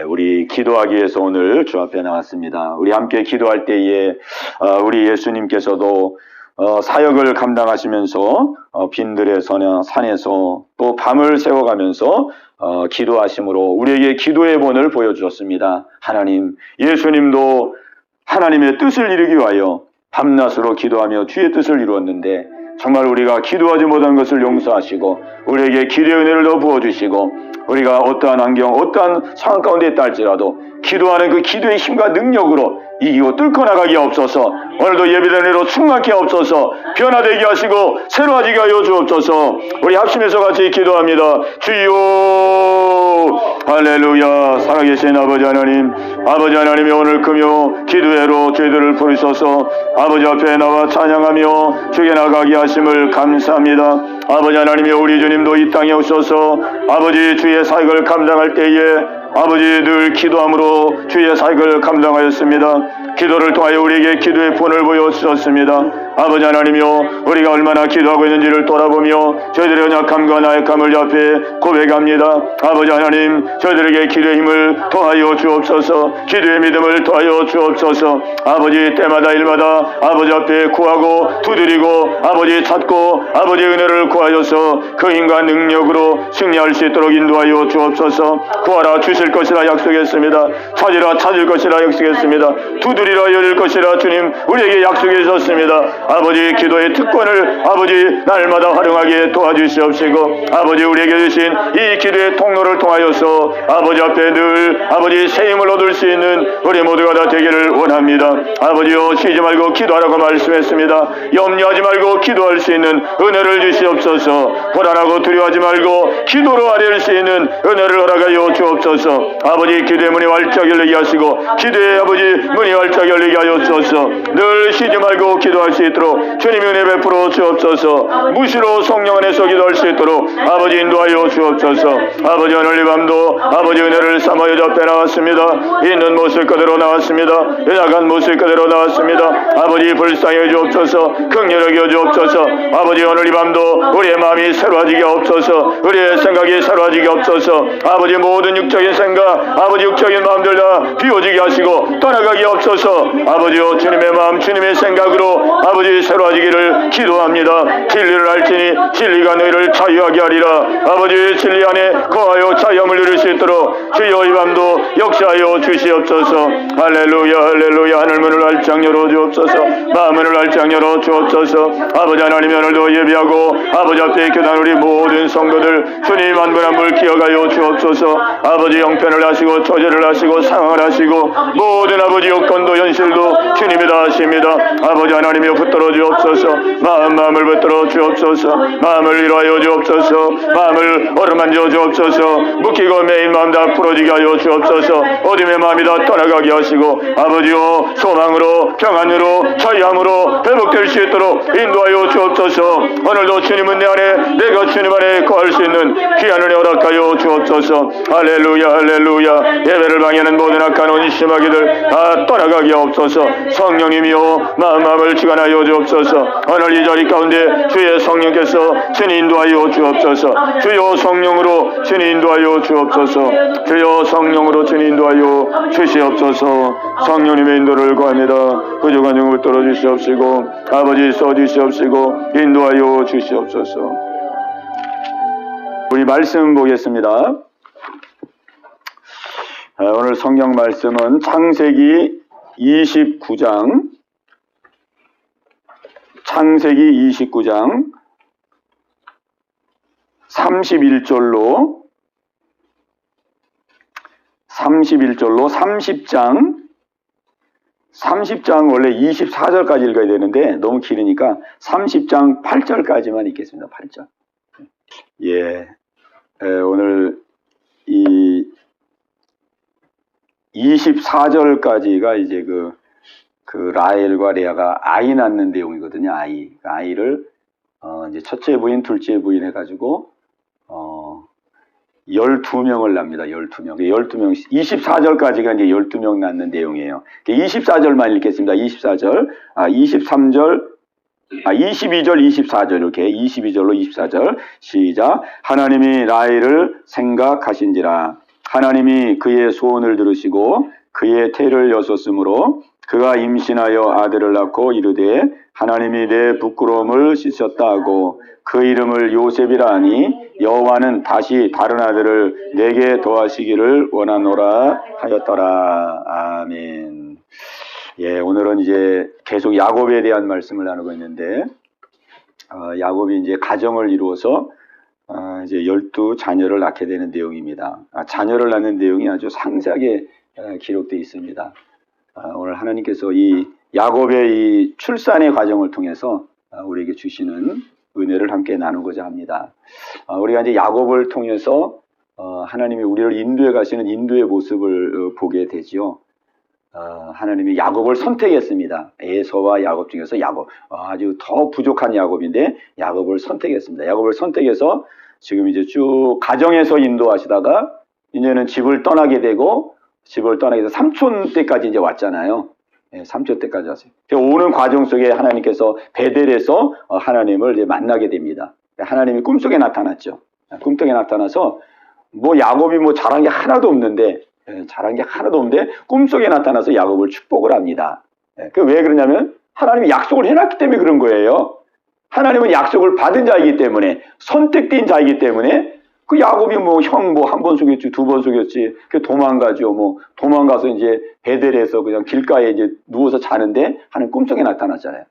우리 기도하기 위해서 오늘 주 앞에 나왔습니다. 우리 함께 기도할 때에 우리 예수님께서도 사역을 감당하시면서 빈들의 산에서 또 밤을 새워가면서 기도하심으로 우리에게 기도의 본을 보여주셨습니다. 하나님, 예수님도 하나님의 뜻을 이루기 위하여 밤낮으로 기도하며 주의 뜻을 이루었는데 정말 우리가 기도하지 못한 것을 용서하시고 우리에게 기도의 은혜를 더 부어주시고 우리가 어떠한 환경, 어떠한 상황 가운데 있다 할지라도 기도하는 그 기도의 힘과 능력으로 이기고 뚫고 나가게 하옵소서. 오늘도 예배된 은혜로 충만케 하옵소서. 변화되게 하시고 새로워지게 하여 주옵소서. 우리 합심해서 같이 기도합니다. 주여 할렐루야. 살아계신 아버지 하나님이 오늘 금요 기도회로 저희들을 부르셔서 아버지 앞에 나와 찬양하며 주께 나가게 하심을 감사합니다. 아버지 하나님이 우리 주님도 이 땅에 오셔서 아버지 주의 사역을 감당할 때에 아버지 늘 기도함으로 주의 사역을 감당하였습니다. 기도를 통하여 우리에게 기도의 본을 보여주셨습니다. 아버지 하나님이여, 우리가 얼마나 기도하고 있는지를 돌아보며 저희들의 연약함과 나약함을 앞에 고백합니다. 아버지 하나님, 저희들에게 기도의 힘을 더하여 주옵소서. 기도의 믿음을 더하여 주옵소서. 아버지, 때마다 일마다 아버지 앞에 구하고 두드리고 아버지 찾고 아버지의 은혜를 구하여서 그 힘과 능력으로 승리할 수 있도록 인도하여 주옵소서. 구하라 주실 것이라 약속했습니다. 찾으라 찾을 것이라 약속했습니다. 두드리라 열릴 것이라 주님 우리에게 약속해 주셨습니다. 아버지, 기도의 특권을 아버지 날마다 활용하게 도와주시옵시고 아버지, 우리에게 주신 이 기도의 통로를 통하여서 아버지 앞에 늘 아버지 새 힘을 얻을 수 있는 우리 모두가 다 되기를 원합니다. 아버지요, 쉬지 말고 기도하라고 말씀했습니다. 염려하지 말고 기도할 수 있는 은혜를 주시옵소서. 불안하고 두려워하지 말고 기도로 아뢰할 수 있는 은혜를 허락하여 주옵소서. 아버지, 기도의 문이 활짝 열리게 하시고 기도의 아버지 문이 활짝 열리게 하여 주옵소서. 늘 쉬지 말고 기도할 수 있도록 주님의 은혜 베풀어 주옵소서. 무시로 성령 안에서 기도할 수 있도록 아버지 인도하여 주옵소서. 아버지, 오늘 이 밤도 아버지 은혜를 삼아 여 앞에 나왔습니다. 있는 모습 그대로 나왔습니다. 연약한 모습 그대로 나왔습니다. 아버지, 불쌍히 주옵소서. 긍휼하게 여 주옵소서. 아버지, 오늘 이 밤도 우리의 마음이 새로워지게 하옵소서. 우리의 생각이 새로워지게 하옵소서. 아버지, 모든 육적인 생각, 아버지 육적인 마음들 다 비워지게 하시고 떠나가게 하옵소서. 아버지요, 주님의 마음 주님의 생각으로 아버지 새로워지기를 기도합니다. 진리를 알지니 진리가 너희를 자유하게 하리라. 아버지, 진리 안에 거하여 자유함을 누릴 수 있도록 주여 이 밤도 역사하여 주시옵소서. 할렐루야 할렐루야. 하늘문을 활짝 열어 주옵소서. 마음문을 활짝 열어 주옵소서. 아버지 하나님, 오늘도 예비하고 아버지 앞에 교단 우리 모든 성도들 주님 한 분 한 분 기억하여 주옵소서. 아버지, 형편을 하시고 조절을 하시고 상황을 하시고 모든 아버지 여건도 현실도 주님이 다 하십니다. 아버지 하나님이 붙들어 주옵소서. 마음을 붙들어 주옵소서. 마음을 위로하여 주옵소서. 마음을 어루만져 주옵소서. 묶이고 매인 마음 다 풀어지게 하여 주옵소서. 어둠의 마음이 다 떠나가게 하시고 아버지요, 소망으로 평안으로 자유함으로 회복될 수 있도록 인도하여 주옵소서. 오늘도 주님은 내 안에 내가 주님 안에 거할 수 있는 귀한 은혜 허락하여 주옵소서. 할렐루야 할렐루야. 예배를 방해하는 모든 악한 온심하기들 다 떠나가게 하옵소서. 성령님이여, 마음을 주관하여 주옵소서. 오늘 이 자리 가운데 주의 성령께서 주님 인도하여 주옵소서. 주여 성령으로 주님 인도하여 주옵소서. 주여 성령으로 주님 인도하여 주시옵소서. 성령님의 인도를 구합니다. 부족한 영을 떨어 주시옵시고 아버지 써주시옵시고 인도하여 주시옵소서. 우리 말씀 보겠습니다. 오늘 성경 말씀은 창세기 29장 31절로 30장 원래 24절까지 읽어야 되는데 너무 길으니까 30장 8절까지만 읽겠습니다. 8절. 오늘 이 24절까지가 이제 그 라헬과 레아가 아이 낳는 내용이거든요. 아이를 이제 첫째 부인, 둘째 부인 해가지고 12명을 납니다. 12명. 24절까지가 이제 12명 낳는 내용이에요. 24절만 읽겠습니다. 22절, 24절 이렇게 22절로 24절 시작. 하나님이 라헬을 생각하신지라. 하나님이 그의 소원을 들으시고 그의 태를 여섰으므로 그가 임신하여 아들을 낳고 이르되 하나님이 내 부끄러움을 씻었다 하고 그 이름을 요셉이라 하니 여호와는 다시 다른 아들을 내게 더하시기를 원하노라 하였더라. 아멘. 예, 오늘은 이제 계속 야곱에 대한 말씀을 나누고 있는데 야곱이 이제 가정을 이루어서 이제 12 자녀를 낳게 되는 내용입니다. 자녀를 낳는 내용이 아주 상세하게 기록되어 있습니다. 오늘 하나님께서 이 야곱의 이 출산의 과정을 통해서 우리에게 주시는 은혜를 함께 나누고자 합니다. 우리가 이제 야곱을 통해서 하나님이 우리를 인도해 가시는 인도의 모습을 보게 되지요. 하나님이 야곱을 선택했습니다. 에서와 야곱 중에서 야곱, 아주 더 부족한 야곱인데 야곱을 선택했습니다. 야곱을 선택해서 지금 이제 쭉 가정에서 인도하시다가 이제는 집을 떠나게 되고 집을 떠나게 돼서 삼촌 때까지 이제 왔잖아요. 삼촌 때까지 왔어요. 오는 과정 속에 하나님께서 베델에서 하나님을 이제 만나게 됩니다. 하나님이 꿈속에 나타났죠. 꿈속에 나타나서 뭐 야곱이 뭐 잘한 게 하나도 없는데 꿈속에 나타나서 야곱을 축복을 합니다. 왜 그러냐면 하나님이 약속을 해놨기 때문에 그런 거예요. 하나님은 약속을 받은 자이기 때문에 선택된 자이기 때문에 그 야곱이 뭐 형 뭐 한 번 속였지 두 번 속였지 그 도망가죠. 뭐 도망가서 이제 베델에서 그냥 길가에 이제 누워서 자는데 하나님 꿈속에 나타났잖아요.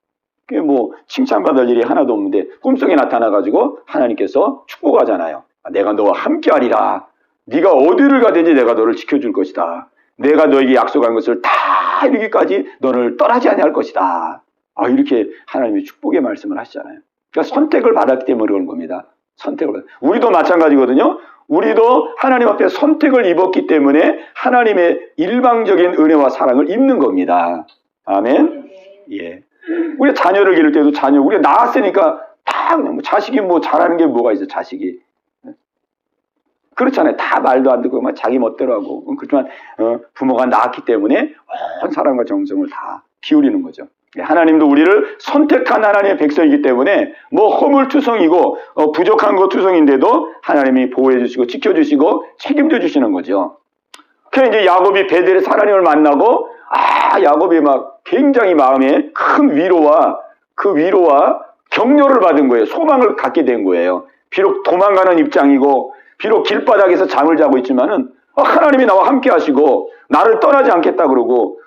그게 뭐 칭찬받을 일이 하나도 없는데 꿈속에 나타나가지고 하나님께서 축복하잖아요. 내가 너와 함께하리라. 네가 어디를 가든지 내가 너를 지켜줄 것이다. 내가 너에게 약속한 것을 다 이루기까지 너를 떠나지 아니할 것이다. 이렇게 하나님이 축복의 말씀을 하시잖아요. 그러니까 선택을 받았기 때문에 그런 겁니다. 선택을. 우리도 마찬가지거든요. 우리도 하나님 앞에 선택을 입었기 때문에 하나님의 일방적인 은혜와 사랑을 입는 겁니다. 아멘. 예. 우리 자녀를 기를 때도 우리가 낳았으니까 다 그냥 자식이 뭐 잘하는 게 뭐가 있어, 자식이. 그렇잖아요. 다 말도 안 듣고 막 자기 멋대로 하고. 그렇지만 부모가 낳았기 때문에 온 사랑과 정성을 다 기울이는 거죠. 하나님도 우리를 선택한 하나님의 백성이기 때문에 뭐 허물투성이고 부족한 거 투성인데도 하나님이 보호해 주시고 지켜주시고 책임져 주시는 거죠. 그래서 이제 야곱이 베델에서 하나님을 만나고 야곱이 막 굉장히 마음에 큰 위로와 격려를 받은 거예요. 소망을 갖게 된 거예요. 비록 도망가는 입장이고 비록 길바닥에서 잠을 자고 있지만은 하나님이 나와 함께 하시고 나를 떠나지 않겠다 그러고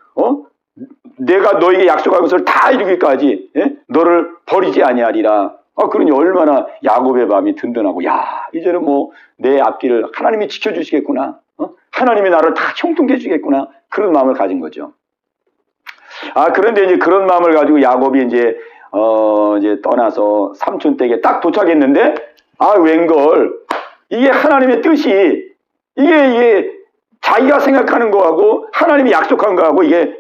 내가 너에게 약속한 것을 다 이루기까지 너를 버리지 아니하리라. 그러니 얼마나 야곱의 마음이 든든하고 이제는 뭐 내 앞길을 하나님이 지켜주시겠구나. 하나님이 나를 다 형통케 해주겠구나. 그런 마음을 가진 거죠. 그런데 이제 그런 마음을 가지고 야곱이 이제 떠나서 삼촌 댁에 딱 도착했는데 웬걸 이게 하나님의 뜻이 이게 자기가 생각하는 거하고 하나님이 약속한 거하고 이게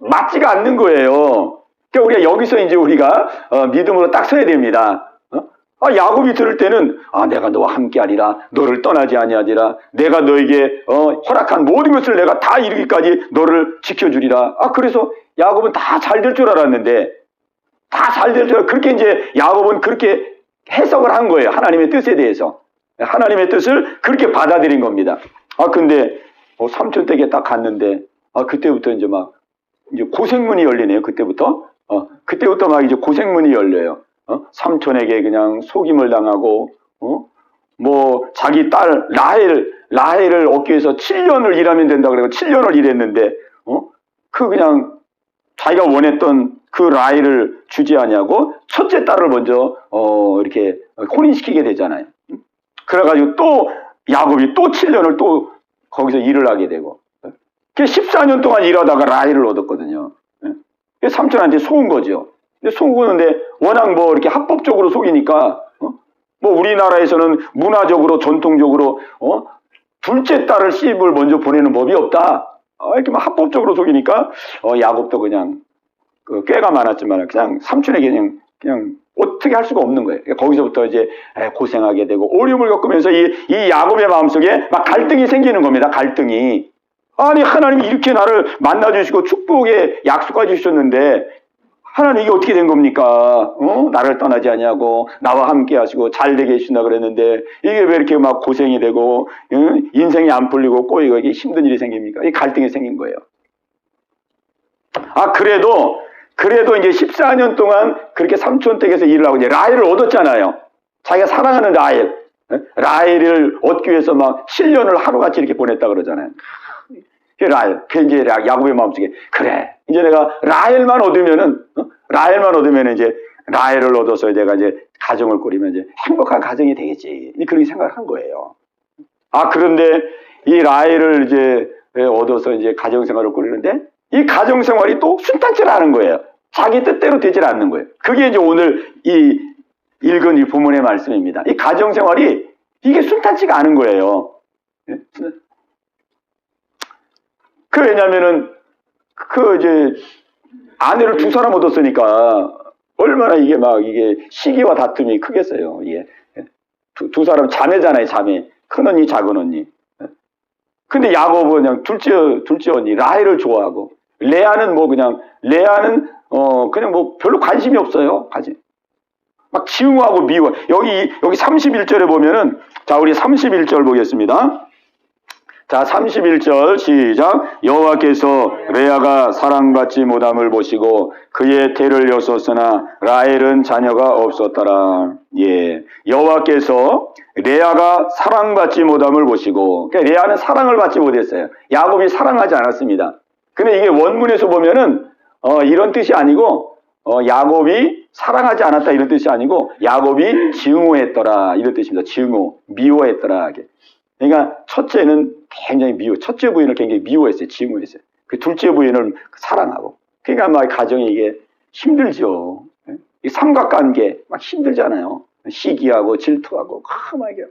맞지가 않는 거예요. 그러니까 우리가 여기서 이제 우리가 믿음으로 딱 서야 됩니다. 야곱이 들을 때는 내가 너와 함께하리라. 너를 떠나지 아니하리라. 내가 너에게 허락한 모든 것을 내가 다 이루기까지 너를 지켜주리라. 그래서 야곱은 다 잘 될 줄 알았는데 그렇게 이제 야곱은 그렇게 해석을 한 거예요. 하나님의 뜻에 대해서. 하나님의 뜻을 그렇게 받아들인 겁니다. 근데 삼촌 댁에 딱 갔는데 그때부터 이제 막 고생문이 열리네요. 그때부터 막 이제 고생문이 열려요. 삼촌에게 그냥 속임을 당하고 뭐 자기 딸 라헬을 얻기 위해서 7년을 일하면 된다 그래서 7년을 일했는데 그냥 자기가 원했던 그 라헬을 주지 아니하고 첫째 딸을 먼저 이렇게 혼인시키게 되잖아요. 그래가지고 또 야곱이 또 7년을 또 거기서 일을 하게 되고 14년 동안 일하다가 라헬을 얻었거든요. 삼촌한테 속은 거죠. 근데 속었는데 워낙 뭐 이렇게 합법적으로 속이니까 뭐 우리나라에서는 문화적으로 전통적으로 둘째 딸을 시집을 먼저 보내는 법이 없다. 이렇게 막 합법적으로 속이니까 야곱도 그냥 꾀가 많았지만 그냥 삼촌에게 그냥 어떻게 할 수가 없는 거예요. 거기서부터 이제 고생하게 되고 어려움을 겪으면서 이 야곱의 마음속에 막 갈등이 생기는 겁니다. 갈등이. 하나님이 이렇게 나를 만나주시고 축복에 약속해 주셨는데 하나님 이게 어떻게 된 겁니까? 나를 떠나지 아니하고 나와 함께 하시고 잘 되게 해주신다 그랬는데 이게 왜 이렇게 막 고생이 되고 인생이 안 풀리고 꼬이고 이게 힘든 일이 생깁니까? 이 갈등이 생긴 거예요. 그래도 이제 14년 동안 그렇게 삼촌 댁에서 일을 하고 이제 라헬을 얻었잖아요. 자기가 사랑하는 라헬을 얻기 위해서 막 7년을 하루같이 이렇게 보냈다 그러잖아요. 라헬, 이제 야곱의 마음속에 그래 이제 내가 라헬만 얻으면은 이제 라헬을 얻어서 내가 이제 가정을 꾸리면 이제 행복한 가정이 되겠지. 그렇게 생각을 한 거예요. 그런데 이 라헬을 이제 얻어서 이제 가정 생활을 꾸리는데 이 가정 생활이 또 순탄치 않은 거예요. 자기 뜻대로 되질 않는 거예요. 그게 이제 오늘 이 읽은 이 본문의 말씀입니다. 이 가정 생활이 이게 순탄치가 않은 거예요. 왜냐면은 이제 아내를 두 사람 얻었으니까 얼마나 이게 시기와 다툼이 크겠어요. 이게 두 사람 자매잖아요, 자매. 큰 언니, 작은 언니. 근데 야곱은 그냥 둘째 언니 라헬을 좋아하고 레아는 그냥 별로 관심이 없어요. 막 지웅하고 미워. 여기 31절에 보면은 자, 우리 31절 보겠습니다. 자, 31절 시작. 여호와께서 레아가 사랑받지 못함을 보시고 그의 태를 여섰으나 라헬은 자녀가 없었더라. 예, 여호와께서 레아가 사랑받지 못함을 보시고, 그러니까 레아는 사랑을 받지 못했어요. 야곱이 사랑하지 않았습니다. 근데 이게 원문에서 보면은 이런 뜻이 아니고 야곱이 사랑하지 않았다 이런 뜻이 아니고 야곱이 증오했더라 이런 뜻입니다. 증오, 미워했더라. 그러니까 첫째는 굉장히 첫째 부인을 굉장히 미워했어요. 증오했어요. 그 둘째 부인을 사랑하고. 그러니까 막 가정이 이게 힘들죠. 이 삼각관계 막 힘들잖아요. 시기하고 질투하고 막 이게.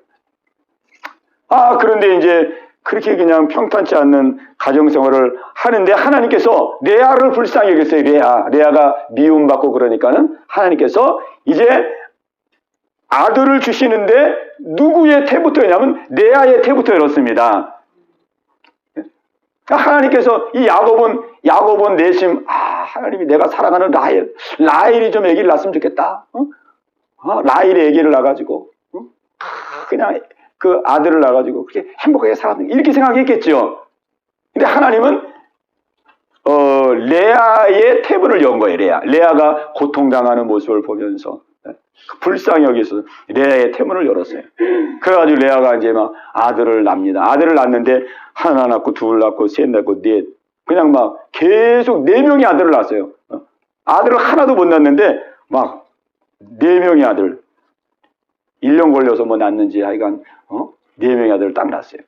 그런데 이제 그렇게 그냥 평탄치 않는 가정생활을 하는데 하나님께서 레아를 불쌍히 여겼어요. 레아가 미움받고 그러니까는 하나님께서 이제 아들을 주시는데 누구의 태부터였냐면 레아의 태부터 열었습니다. 하나님께서 이 야곱은 내심 하나님이 내가 사랑하는 라헬이 좀 아기를 낳았으면 좋겠다. 라헬이 아기를 낳아가지고 그냥 그 아들을 낳아가지고 그렇게 행복하게 살았는 이렇게 생각했겠죠. 근데 하나님은 레아의 태분을 연 거예요. 레아가 고통당하는 모습을 보면서 불쌍히 여기서 레아의 태문을 열었어요. 그래가지고 레아가 이제 막 아들을 낳습니다. 아들을 낳는데 하나 낳고 둘 낳고 셋 낳고 넷, 그냥 막 계속 4명의 아들을 낳았어요. 아들을 하나도 못 낳는데 막 4명의 아들 1년 걸려서 뭐 낳는지 하여간 4명의 아들을 딱 낳았어요.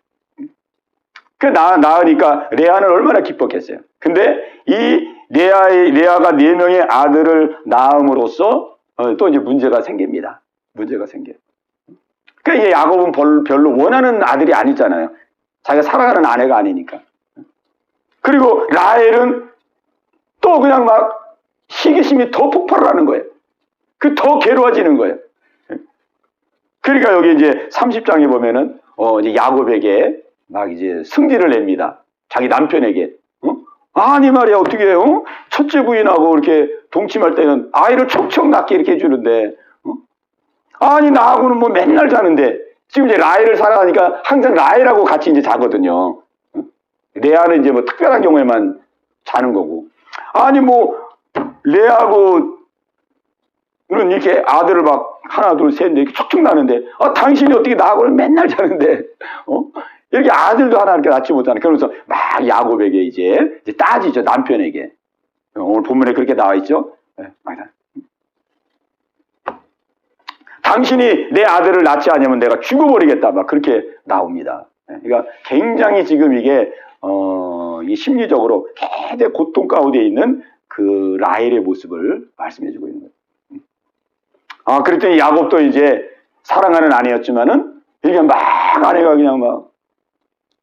낳으니까 레아는 얼마나 기뻤겠어요. 근데 이 레아가 4명의 아들을 낳음으로써 또 이제 문제가 생깁니다. 문제가 생겨요. 그러니까 야곱은 별로 원하는 아들이 아니잖아요. 자기가 사랑하는 아내가 아니니까. 그리고 라헬은 또 그냥 막 시기심이 더 폭발을 하는 거예요. 더 괴로워지는 거예요. 그러니까 여기 이제 30장에 보면은 이제 야곱에게 막 이제 승질을 냅니다. 자기 남편에게. 아니 말이야 어떻게 해요? 첫째 부인하고 이렇게 동침할 때는 아이를 촉촉 낳게 이렇게 해주는데 아니 나하고는 뭐 맨날 자는데 지금 이제 라헬을 사랑하니까 항상 라헬하고 같이 이제 자거든요. 레아는 이제 뭐 특별한 경우에만 자는 거고 아니 뭐 레아하고는 이렇게 아들을 막 하나 둘 셋 이렇게 촉촉 낳는데 당신이 어떻게 나하고는 맨날 자는데 이렇게 아들도 하나 이렇게 낳지 못하는. 그러면서 막 야곱에게 이제 따지죠. 남편에게. 오늘 본문에 그렇게 나와 있죠. 당신이 내 아들을 낳지 않으면 내가 죽어버리겠다. 막 그렇게 나옵니다. 그러니까 굉장히 지금 이게 이 심리적으로 굉장히 고통 가운데 있는 그 라헬의 모습을 말씀해주고 있는 거예요. 그랬더니 야곱도 이제 사랑하는 아내였지만은 그냥 막 아내가 그냥 막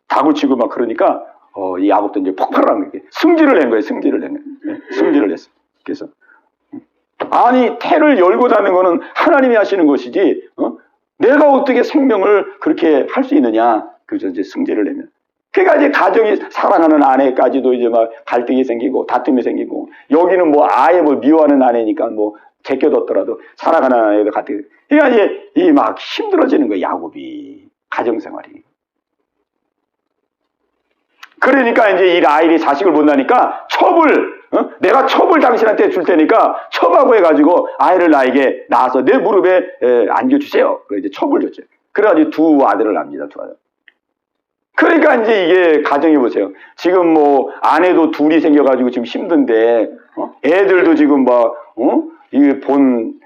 다구치고 막 그러니까 이 야곱도 이제 폭발을 한 거예요. 승질을 낸 거예요. 승질을 냈어요. 그래서 아니 태를 열고 닫는 거는 하나님이 하시는 것이지 내가 어떻게 생명을 그렇게 할 수 있느냐. 그래서 이제 승질을 내면 그러니까 이제 가정이 사랑하는 아내까지도 이제 막 갈등이 생기고 다툼이 생기고 여기는 뭐 아예 뭐 미워하는 아내니까 뭐 제껴뒀더라도 사랑하는 아내도 갈등이. 그러니까 이제 이 막 힘들어지는 거예요. 야곱이 가정생활이. 그러니까 이제 이 라헬이 자식을 못 낳으니까 첩을 내가 첩을 당신한테 줄 테니까 첩하고 해가지고 아이를 나에게 낳아서 내 무릎에 안겨주세요. 그래서 이제 첩을 줬죠. 그래가지고 두 아들을 낳습니다. 두 아들. 그러니까 이제 이게 가정이 보세요. 지금 뭐 아내도 둘이 생겨가지고 지금 힘든데 애들도 지금 이게 본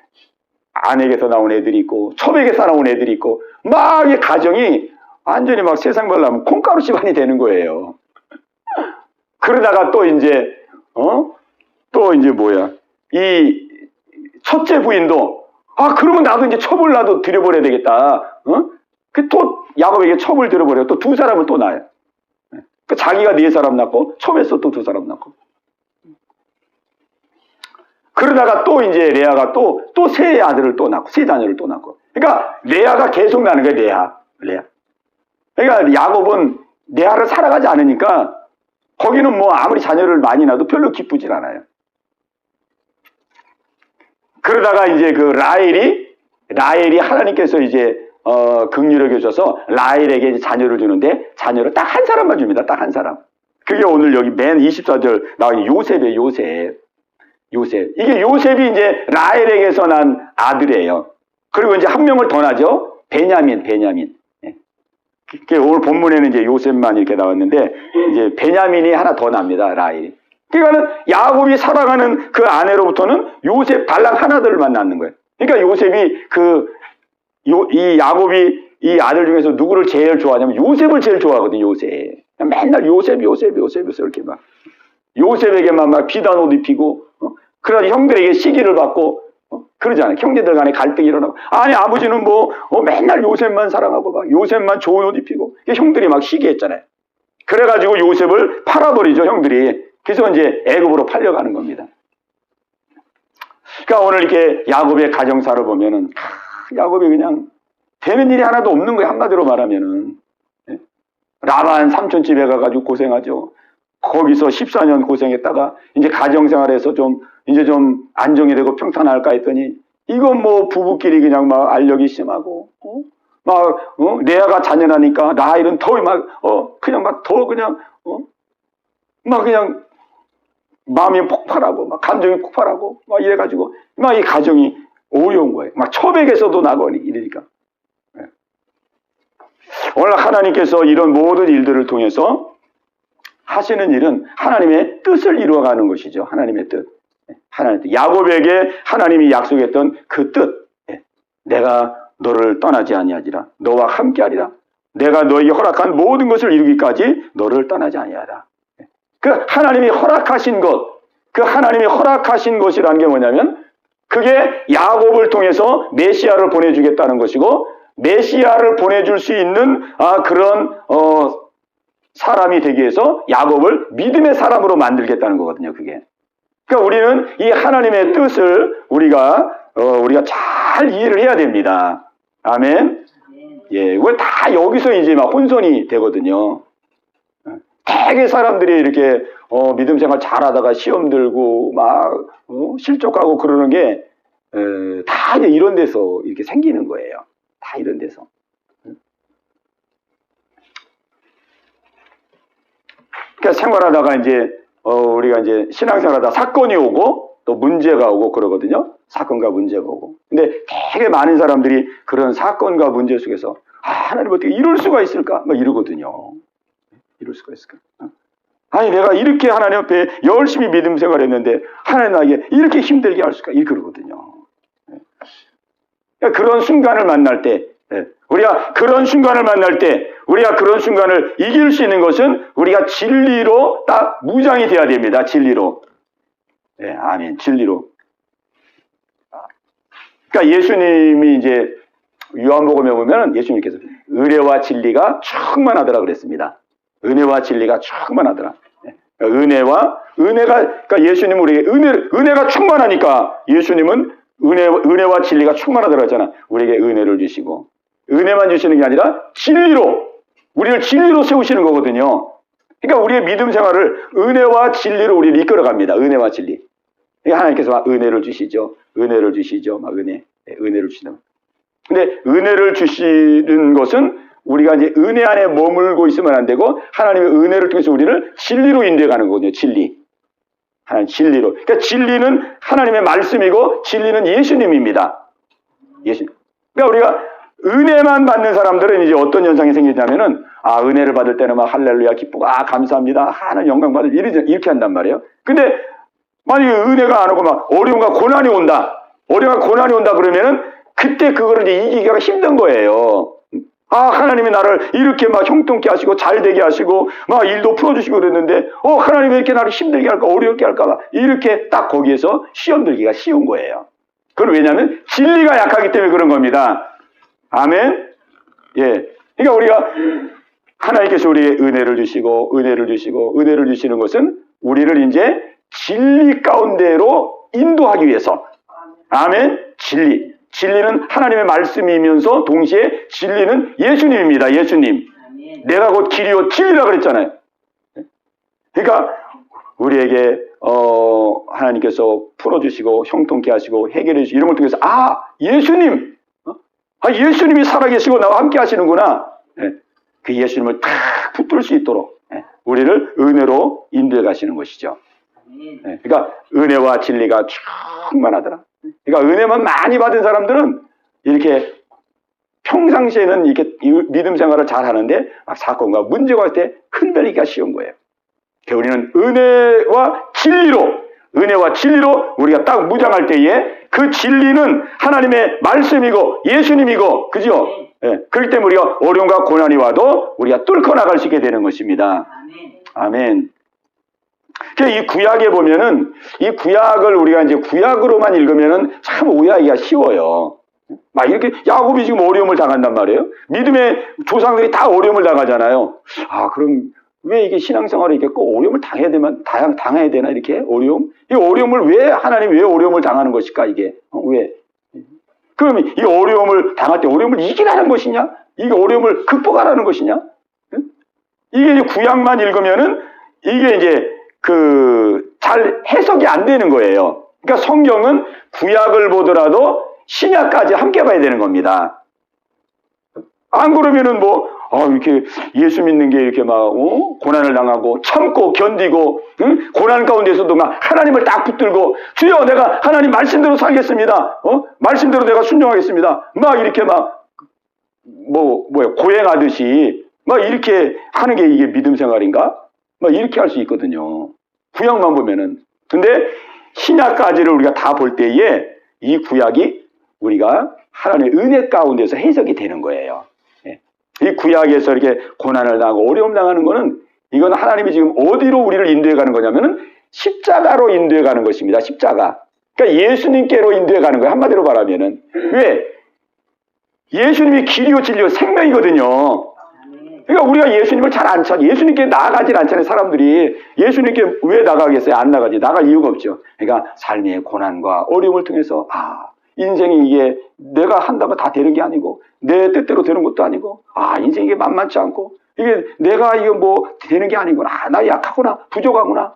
아내에게서 나온 애들이 있고 첩에게서 나온 애들이 있고 막 이 가정이 완전히 막 세상 별나면 콩가루 집안이 되는 거예요. 그러다가 또 이제 이 첫째 부인도 그러면 나도 이제 첩을 나도 들여버려야 되겠다. 그 또 야곱에게 첩을 들여버려 또 두 사람을 또 낳아요. 그 자기가 네 사람 낳고 첩에서 또 두 사람 낳고. 그러다가 또 이제 레아가 또 세 아들을 또 낳고 세 자녀를 또 낳고. 그러니까 레아가 계속 나는 거예요. 레아. 그러니까 야곱은 레아를 사랑하지 않으니까 거기는 뭐 아무리 자녀를 많이 낳아도 별로 기쁘질 않아요. 그러다가 이제 그 라헬이 하나님께서 이제 긍휼을 여겨줘서 라헬에게 이제 자녀를 주는데 자녀를 딱 한 사람만 줍니다. 딱 한 사람. 그게 오늘 여기 맨 24절 나온 요셉이에요. 요셉. 이게 요셉이 이제 라헬에게서 난 아들이에요. 그리고 이제 한 명을 더 낳죠. 베냐민. 오늘 본문에는 이제 요셉만 이렇게 나왔는데 이제 베냐민이 하나 더 납니다. 라헬이. 그러니까는 야곱이 사랑하는 그 아내로부터는 요셉 달랑 하나들만 낳는 거예요. 그러니까 요셉이 이 야곱이 이 아들 중에서 누구를 제일 좋아하냐면 요셉을 제일 좋아하거든요. 요셉. 맨날 요셉 이렇게 막 요셉에게만 막 비단 옷 입히고 그러다 형들에게 시기를 받고 그러잖아요. 형제들 간에 갈등이 일어나고 아니 아버지는 맨날 요셉만 사랑하고 막 요셉만 좋은 옷 입히고 형들이 막 시기했잖아요. 그래가지고 요셉을 팔아버리죠. 형들이. 그래서 이제 애굽으로 팔려가는 겁니다. 그러니까 오늘 이렇게 야곱의 가정사를 보면은 야곱이 그냥 되는 일이 하나도 없는 거예요. 한마디로 말하면은 라반 삼촌 집에 가가지고 고생하죠. 거기서 14년 고생했다가 이제 가정생활에서 좀 안정이 되고 평탄할까 했더니 이건 부부끼리 그냥 막 알력이 심하고 레아가 자녀라니까 라헬은 더 그냥 마음이 폭발하고 막 감정이 폭발하고 막 이래가지고 막 이 가정이 어려운 거예요. 막 첩에게서도 나고 이러니까. 오늘 하나님께서 이런 모든 일들을 통해서 하시는 일은 하나님의 뜻을 이루어가는 것이죠. 하나님의 뜻. 하나님의 뜻. 야곱에게 하나님이 약속했던 그 뜻. 내가 너를 떠나지 아니하리라. 너와 함께하리라. 내가 너에게 허락한 모든 것을 이루기까지 너를 떠나지 아니하라. 그 하나님이 허락하신 것, 그 하나님이 허락하신 것이라는 게 뭐냐면 그게 야곱을 통해서 메시아를 보내주겠다는 것이고 메시아를 보내줄 수 있는 그런 사람이 되기 위해서 야곱을 믿음의 사람으로 만들겠다는 거거든요. 그게. 그러니까 우리는 이 하나님의 뜻을 우리가 잘 이해를 해야 됩니다. 아멘. 예, 이걸 다 여기서 이제 막 혼선이 되거든요. 되게 사람들이 이렇게 믿음 생활 잘하다가 시험 들고 막 실족하고 그러는 게 다 이제 이런 데서 이렇게 생기는 거예요. 다 이런 데서. 그러니까 생활하다가 이제 우리가 이제 신앙생활하다 사건이 오고 또 문제가 오고 그러거든요. 사건과 문제가 오고. 근데 되게 많은 사람들이 그런 사건과 문제 속에서 하나님 어떻게 이럴 수가 있을까? 막 이러거든요. 이럴 수가 있을까? 아니 내가 이렇게 하나님 앞에 열심히 믿음 생활했는데 하나님 나에게 이렇게 힘들게 할 수가? 그러거든요. 그런 순간을 만날 때 우리가 그런 순간을 이길 수 있는 것은 우리가 진리로 딱 무장이 돼야 됩니다. 진리로. 네, 아멘. 진리로. 그러니까 예수님이 이제 요한복음에 보면 예수님께서 은혜와 진리가 충만하더라 그랬습니다. 은혜와 진리가 충만하더라. 그러니까 예수님은 우리에게 은혜가 충만하니까 예수님은 은혜와 진리가 충만하더라 했잖아. 우리에게 은혜를 주시고 은혜만 주시는 게 아니라 진리로 우리를 진리로 세우시는 거거든요. 그러니까 우리의 믿음 생활을 은혜와 진리로 우리를 이끌어갑니다. 은혜와 진리. 그러니까 하나님께서 막 은혜를 주시죠. 은혜를 주시죠. 막 은혜를 주시다. 근데 은혜를 주시는 것은 우리가 이제 은혜 안에 머물고 있으면 안 되고 하나님의 은혜를 통해서 우리를 진리로 인도해 가는 거거든요. 진리. 하나님 진리로. 그러니까 진리는 하나님의 말씀이고 진리는 예수님입니다. 예수님. 그러니까 우리가 은혜만 받는 사람들은 이제 어떤 현상이 생기냐면은 은혜를 받을 때는 막 할렐루야 기쁘고 감사합니다. 하나님 영광 받을 이렇게 한단 말이에요. 근데 만약에 은혜가 안 오고 막 어려움과 고난이 온다. 어려움과 고난이 온다 그러면은 그때 그거를 이제 이기기가 힘든 거예요. 하나님이 나를 이렇게 막 형통케 하시고 잘 되게 하시고 막 일도 풀어주시고 그랬는데 하나님이 이렇게 나를 힘들게 할까 어렵게 할까 봐 이렇게 딱 거기에서 시험 들기가 쉬운 거예요. 그건 왜냐하면 진리가 약하기 때문에 그런 겁니다. 아멘. 예. 그러니까 우리가 하나님께서 우리에게 은혜를 주시고 은혜를 주시는 것은 우리를 이제 진리 가운데로 인도하기 위해서. 아멘. 진리는 하나님의 말씀이면서 동시에 진리는 예수님입니다. 예수님. 내가 곧 길이요 진리라 그랬잖아요. 그러니까 우리에게 하나님께서 풀어주시고 형통케 하시고 해결해 주시고 이런 걸 통해서 예수님. 예수님이 살아계시고 나와 함께 하시는구나. 그 예수님을 다 붙들 수 있도록 우리를 은혜로 인도해 가시는 것이죠. 그러니까 은혜와 진리가 충만하더라. 그러니까 은혜만 많이 받은 사람들은 이렇게 평상시에는 이렇게 믿음 생활을 잘 하는데 막 사건과 문제가 올 때 흔들리기가 쉬운 거예요. 그러니까 우리는 은혜와 진리로 우리가 딱 무장할 때에 그 진리는 하나님의 말씀이고 예수님이고 그죠? 그렇기 때문에 우리가 어려움과 고난이 와도 우리가 뚫고 나갈 수 있게 되는 것입니다. 아멘. 이 구약에 보면은 이 구약을 우리가 이제 구약으로만 읽으면은 참 오해하기가 쉬워요. 막 이렇게 야곱이 지금 어려움을 당한단 말이에요. 믿음의 조상들이 다 어려움을 당하잖아요. 그럼 왜 이게 신앙생활에 이렇게 꼭 어려움을 당해야 되나 이렇게 어려움? 이 어려움을 하나님이 왜 어려움을 당하는 것일까 이게? 왜? 그럼 이 어려움을 당할 때 어려움을 이기라는 것이냐? 이게 어려움을 극복하라는 것이냐? 이게 이제 구약만 읽으면은 이게 이제 잘 해석이 안 되는 거예요. 그러니까 성경은 구약을 보더라도 신약까지 함께 봐야 되는 겁니다. 안 그러면은 이렇게 예수 믿는 게 이렇게 막 고난을 당하고 참고 견디고 고난 가운데서도 막 하나님을 딱 붙들고 주여 내가 하나님 말씀대로 살겠습니다. 말씀대로 내가 순종하겠습니다. 막 이렇게 막 고행하듯이 막 이렇게 하는 게 이게 믿음 생활인가? 막 이렇게 할 수 있거든요. 구약만 보면은. 근데 신약까지를 우리가 다 볼 때에 이 구약이 우리가 하나님의 은혜 가운데서 해석이 되는 거예요. 이 구약에서 이렇게 고난을 당하고 어려움 당하는 거는 이건 하나님이 지금 어디로 우리를 인도해 가는 거냐면은 십자가로 인도해 가는 것입니다. 십자가. 그러니까 예수님께로 인도해 가는 거예요. 한마디로 말하면은. 왜? 예수님이 길이요 진리요 생명이거든요. 그러니까 우리가 예수님을 잘 안 찾아. 예수님께 나아가질 않잖아요. 사람들이. 예수님께 왜 나가겠어요? 안 나가지. 나갈 이유가 없죠. 그러니까 삶의 고난과 어려움을 통해서 인생이 이게 내가 한다고 다 되는 게 아니고 내 뜻대로 되는 것도 아니고 인생이 이게 만만치 않고 이게 내가 되는 게 아니구나. 나 약하구나. 부족하구나.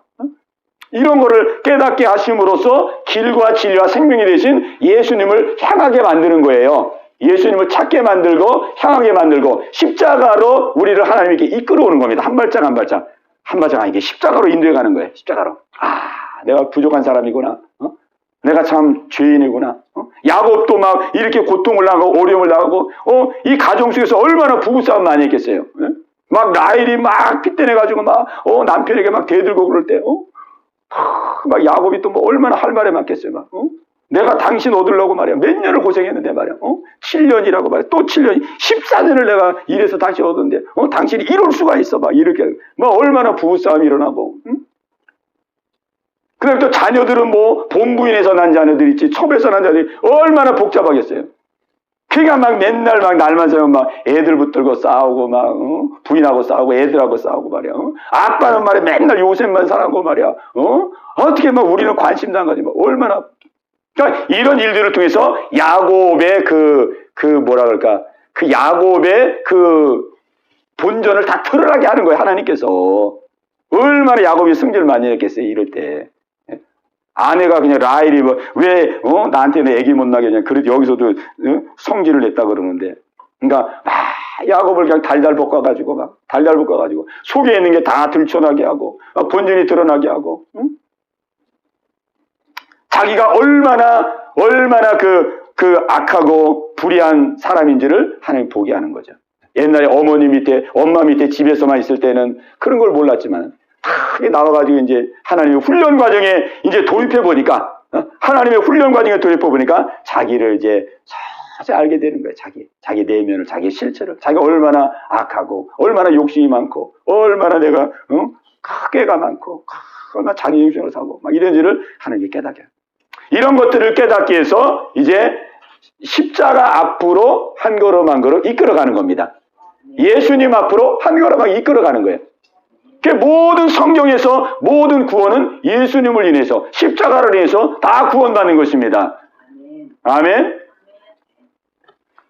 이런 거를 깨닫게 하심으로써 길과 진리와 생명이 되신 예수님을 향하게 만드는 거예요. 예수님을 찾게 만들고 향하게 만들고 십자가로 우리를 하나님께 이끌어오는 겁니다. 한 발짝 한 발짝 이게 십자가로 인도해 가는 거예요. 십자가로. 내가 부족한 사람이구나. 내가 참 죄인이구나. 야곱도 막 이렇게 고통을 당하고 어려움을 당하고 이 가정 속에서 얼마나 부부싸움 많이 했겠어요. 막 라헬이 막 핏대내가지고 막 남편에게 막 대들고 그럴 때 막 야곱이 또 얼마나 할 말에 맞겠어요. 막 내가 당신 얻으려고 말이야. 몇 년을 고생했는데 말이야. 7년이라고 말이야. 또 7년, 14년을 내가 일해서 다시 얻었는데, 당신이 이럴 수가 있어. 막 이렇게. 얼마나 부부싸움이 일어나고. 그 다음에 또 자녀들은 본부인에서 난 자녀들 있지, 첩에서 난 자녀들이 얼마나 복잡하겠어요. 그러니까 막 맨날 막 날만 새면 막 애들 붙들고 싸우고 막, 부인하고 싸우고 애들하고 싸우고 말이야. 아빠는 말이야. 맨날 요셉만 사랑하고 말이야. 어떻게 막 우리는 관심도 안 가지. 얼마나. 그러니까 이런 일들을 통해서 야곱의 야곱의 본전을 다 드러나게 하는 거예요. 하나님께서. 얼마나 야곱이 승질을 많이 냈겠어요. 이럴 때. 아내가 그냥 라헬이 왜 나한테는 애기 못 나게 그냥 그래도 여기서도 성질을 냈다 그러는데, 그러니까 야곱을 그냥 달달 볶아가지고 속에 있는 게 다 들춰나게 하고 본전이 드러나게 하고, 자기가 얼마나 그 악하고 불의한 사람인지를 하나님 보게 하는 거죠. 옛날에 엄마 밑에 집에서만 있을 때는 그런 걸 몰랐지만, 크게 나와가지고 이제 하나님의 훈련 과정에 이제 돌입해보니까, 하나님의 훈련 과정에 돌입해보니까 자기를 이제 자세히 알게 되는 거예요. 자기 내면을, 자기 실체를, 자기가 얼마나 악하고, 얼마나 욕심이 많고, 얼마나 내가, 꾀가 많고, 얼마나 자기 중심으로 사고, 막 이런지를 하나님께 깨닫게 해요. 이런 것들을 깨닫기 위해서 이제 십자가 앞으로 한 걸음 한 걸음 이끌어가는 겁니다. 예수님 앞으로 한 걸음 한 걸음 이끌어가는 거예요. 모든 성경에서 모든 구원은 예수님을 인해서, 십자가를 인해서 다 구원받는 것입니다. 아멘.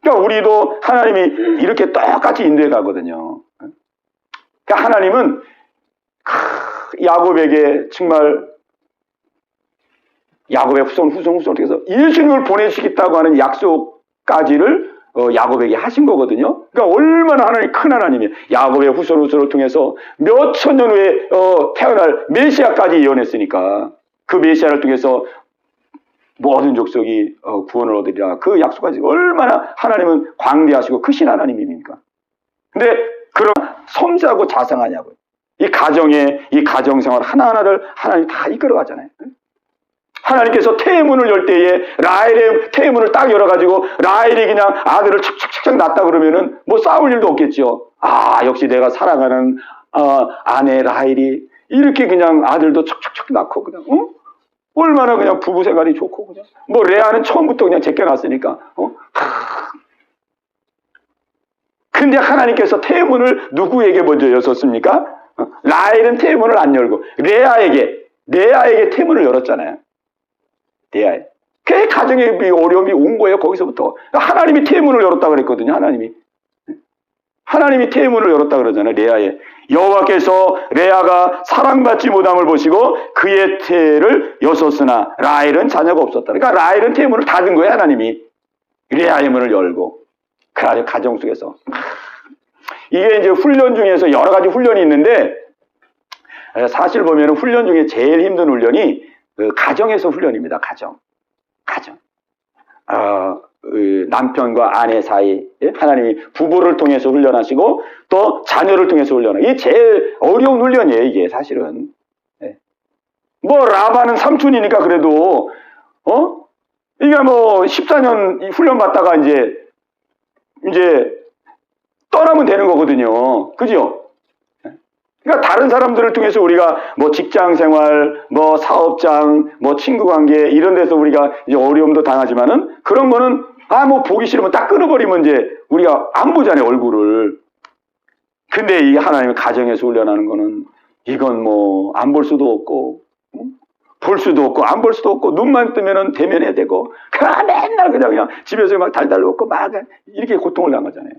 그러니까 우리도 하나님이 이렇게 똑같이 인도해 가거든요. 그러니까 하나님은 야곱에게 정말 야곱의 후손 통해서 예수님을 보내시겠다고 하는 약속까지를 야곱에게 하신 거거든요. 그러니까 얼마나 하나님 큰 하나님이에요. 야곱의 후손을 통해서 몇 천 년 후에 태어날 메시아까지 예언했으니까, 그 메시아를 통해서 모든 족속이 구원을 얻으리라, 그 약속까지 얼마나 하나님은 광대하시고 크신 하나님입니까? 근데 그런 섬세하고 자상하냐고요. 이 가정생활 하나하나를 하나님 다 이끌어가잖아요. 하나님께서 태문을 열 때에 라헬의 태문을 딱 열어가지고 라헬이 그냥 아들을 척척척 낳았다 그러면은 뭐 싸울 일도 없겠죠. 역시 내가 사랑하는 아내 라헬이 이렇게 그냥 아들도 척척척 낳고 그냥 얼마나 그냥 부부 생활이 좋고, 그냥 뭐 레아는 처음부터 그냥 제껴놨으니까. 근데 하나님께서 태문을 누구에게 먼저 여셨습니까? 라헬은 태문을 안 열고 레아에게 태문을 열었잖아요. 레아에. 그 가정에 어려움이 온 거예요. 거기서부터. 하나님이 태문을 열었다 그랬거든요. 하나님이 태문을 열었다 그러잖아요. 레아에. 여호와께서 레아가 사랑받지 못함을 보시고 그의 태를 여섰으나 라헬은 자녀가 없었다. 그러니까 라헬은 태문을 닫은 거예요. 하나님이. 레아의 문을 열고. 그 가정 속에서. 이게 이제 훈련 중에서 여러 가지 훈련이 있는데, 사실 보면 훈련 중에 제일 힘든 훈련이 가정에서 훈련입니다. 가정. 남편과 아내 사이, 하나님이 부부를 통해서 훈련하시고 또 자녀를 통해서 훈련하고, 이게 제일 어려운 훈련이에요. 이게 사실은. 뭐 라반은 삼촌이니까 그래도 이게 뭐 14년 훈련 받다가 이제 떠나면 되는 거거든요. 그죠? 그러니까 다른 사람들을 통해서 우리가 뭐 직장 생활, 뭐 사업장, 뭐 친구 관계 이런 데서 우리가 이제 어려움도 당하지만은, 그런 거는 뭐 보기 싫으면 딱 끊어버리면 이제 우리가 안 보잖아요, 얼굴을. 근데 이 하나님의 가정에서 훈련하는 거는, 이건 뭐 안 볼 수도 없고 볼 수도 없고 안 볼 수도 없고, 눈만 뜨면은 대면해야 되고, 맨날 그냥 집에서 막 달달 놓고 막 이렇게 고통을 당하잖아요.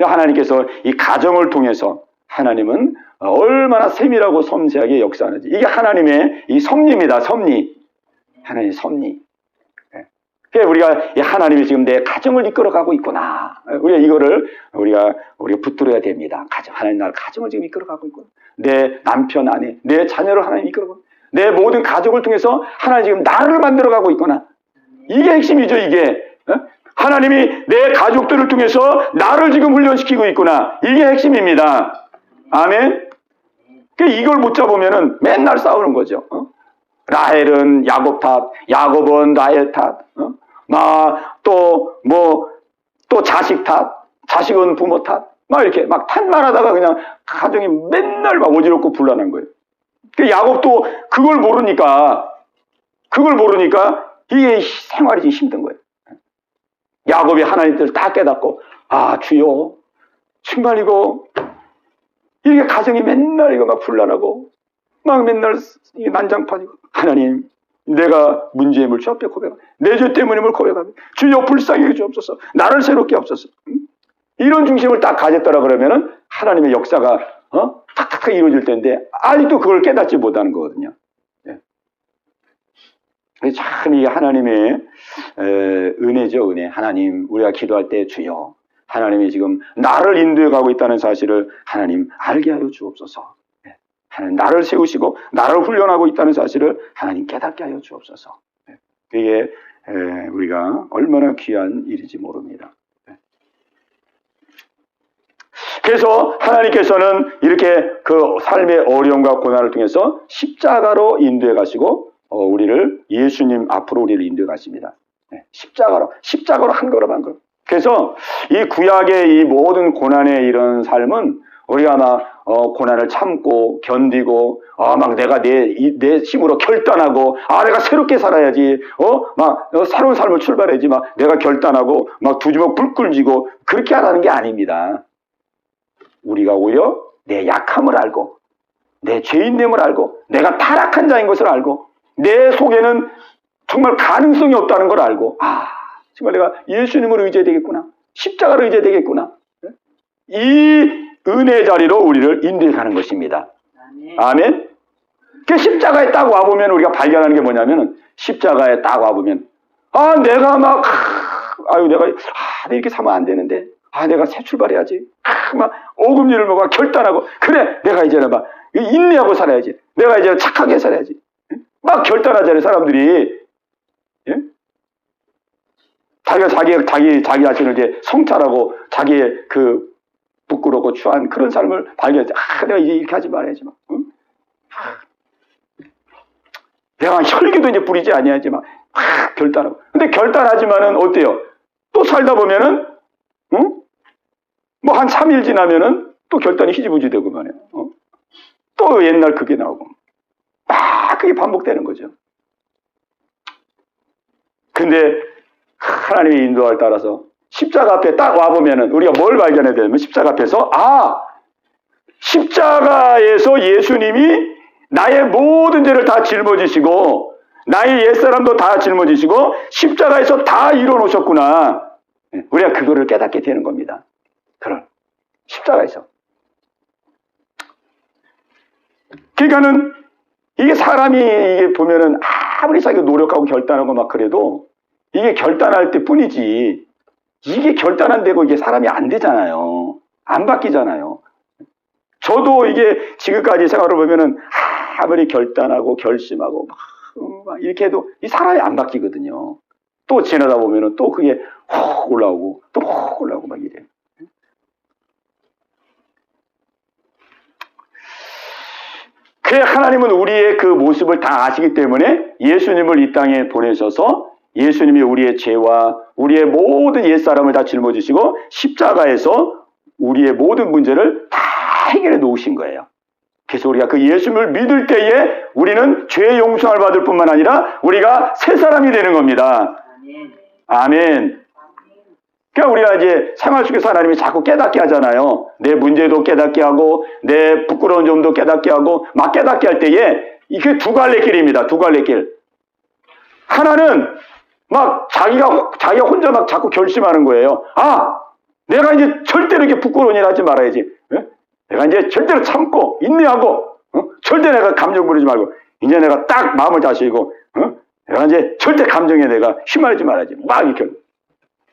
하나님께서 이 가정을 통해서 하나님은 얼마나 세밀하고 섬세하게 역사하는지, 이게 하나님의 이 섭리입니다. 하나님의 섭리. 그러니까 우리가 하나님이 지금 내 가정을 이끌어가고 있구나. 우리가 이거를 우리가 붙들어야 됩니다. 하나님 나를 가정을 지금 이끌어가고 있구나. 내 남편 아내, 내 자녀를 하나님 이끌어가고, 내 모든 가족을 통해서 하나님 지금 나를 만들어가고 있구나. 이게 핵심이죠. 이게 하나님이 내 가족들을 통해서 나를 지금 훈련시키고 있구나. 이게 핵심입니다. 아멘. 이걸 못 잡으면은 맨날 싸우는 거죠. 라헬은 야곱 탓, 야곱은 라헬 탓, 또 자식 탓, 자식은 부모 탓, 막 이렇게 막 탓만 하다가 그냥 가정이 맨날 막 어지럽고 불안한 거예요. 야곱도 그걸 모르니까 이게 생활이 좀 힘든 거예요. 야곱이 하나님 뜻을 다 깨닫고, 주여, 정말 이게 가정이 맨날 이거 막 불안하고, 막 맨날 난장판이고, 하나님, 내가 문제의 물주 앞에 고백합니다. 내 죄 때문임을 고백합니다. 주여 불쌍히 여기주옵소서. 나를 새롭게 하옵소서. 이런 중심을 딱 가졌더라 그러면은 하나님의 역사가 탁탁탁 이루어질 텐데 아직도 그걸 깨닫지 못하는 거거든요. 참 이게 하나님의 은혜죠, 은혜. 하나님, 우리가 기도할 때 주여, 하나님이 지금 나를 인도해 가고 있다는 사실을 하나님 알게 하여 주옵소서. 하나님 나를 세우시고 나를 훈련하고 있다는 사실을 하나님 깨닫게 하여 주옵소서. 이게 우리가 얼마나 귀한 일인지 모릅니다. 그래서 하나님께서는 이렇게 그 삶의 어려움과 고난을 통해서 십자가로 인도해 가시고 우리를 예수님 앞으로 우리를 인도해 가십니다. 십자가로 한 걸음 한 걸음. 그래서 이 구약의 이 모든 고난의 이런 삶은 우리가 막 고난을 참고 견디고 막 내가 내 힘으로 결단하고 내가 새롭게 살아야지 막 새로운 삶을 출발해야지 막 내가 결단하고 막 두 주먹 불끈 쥐고 그렇게 하라는 게 아닙니다. 우리가 오히려 내 약함을 알고 내 죄인됨을 알고 내가 타락한 자인 것을 알고 내 속에는 정말 가능성이 없다는 걸 알고 정말 내가 예수님을 의지해야 되겠구나. 십자가를 의지해야 되겠구나. 이 은혜의 자리로 우리를 인도해 가는 것입니다. 아멘. 그 십자가에 딱 와보면 우리가 발견하는 게 뭐냐면 십자가에 딱 와보면 내가 막 내가 이렇게 살면 안 되는데 내가 새 출발해야지. 막 오금니를 먹어 결단하고 그래 내가 이제는 막 인내하고 살아야지. 내가 이제 착하게 살아야지. 막 결단하잖아요 사람들이. 예? 자기가 자기 자신을 이제 성찰하고 자기의 그 부끄럽고 추한 그런 삶을 발견했지. 내가 이제 이렇게 하지 말아야지 막. 응? 내가 혈기도 이제 부리지 아니야지 막 결단하고. 근데 결단하지만은 어때요? 또 살다 보면은 뭐 한 3일 지나면은 또 결단이 희지부지 되고 말이에요. 또 옛날 그게 나오고. 그게 반복되는 거죠. 근데 하나님의 인도에 따라서 십자가 앞에 딱 와보면은 우리가 뭘 발견해야 되냐면 십자가 앞에서 십자가에서 예수님이 나의 모든 죄를 다 짊어지시고 나의 옛사람도 다 짊어지시고 십자가에서 다 이뤄놓으셨구나. 우리가 그거를 깨닫게 되는 겁니다. 그런 십자가에서. 그러니까는 이게 사람이 이게 보면은 아무리 자기가 노력하고 결단하고 막 그래도 이게 결단할 때 뿐이지 이게 결단 안 되고 이게 사람이 안 되잖아요. 안 바뀌잖아요. 저도 이게 지금까지 생활을 보면은 아무리 결단하고 결심하고 막 이렇게 해도 이 사람이 안 바뀌거든요. 또 지나다 보면은 또 그게 확 올라오고 또 확 올라오고 막 이래요. 그래 하나님은 우리의 그 모습을 다 아시기 때문에 예수님을 이 땅에 보내셔서 예수님이 우리의 죄와 우리의 모든 옛사람을 다 짊어지시고 십자가에서 우리의 모든 문제를 다 해결해 놓으신 거예요. 그래서 우리가 그 예수님을 믿을 때에 우리는 죄 용서를 받을 뿐만 아니라 우리가 새 사람이 되는 겁니다. 아멘. 그러니까 우리가 이제 생활 속에서 하나님이 자꾸 깨닫게 하잖아요. 내 문제도 깨닫게 하고 내 부끄러운 점도 깨닫게 하고 막 깨닫게 할 때에 이게 두 갈래 길입니다. 두 갈래 길. 하나는 막 자기가 혼자 막 자꾸 결심하는 거예요. 내가 이제 절대로 이렇게 부끄러운 일 하지 말아야지. 내가 이제 절대로 참고 인내하고 절대 내가 감정 부리지 말고 이제 내가 딱 마음을 다스리고 내가 이제 절대 감정에 내가 휘말리지 말아야지. 막 이렇게.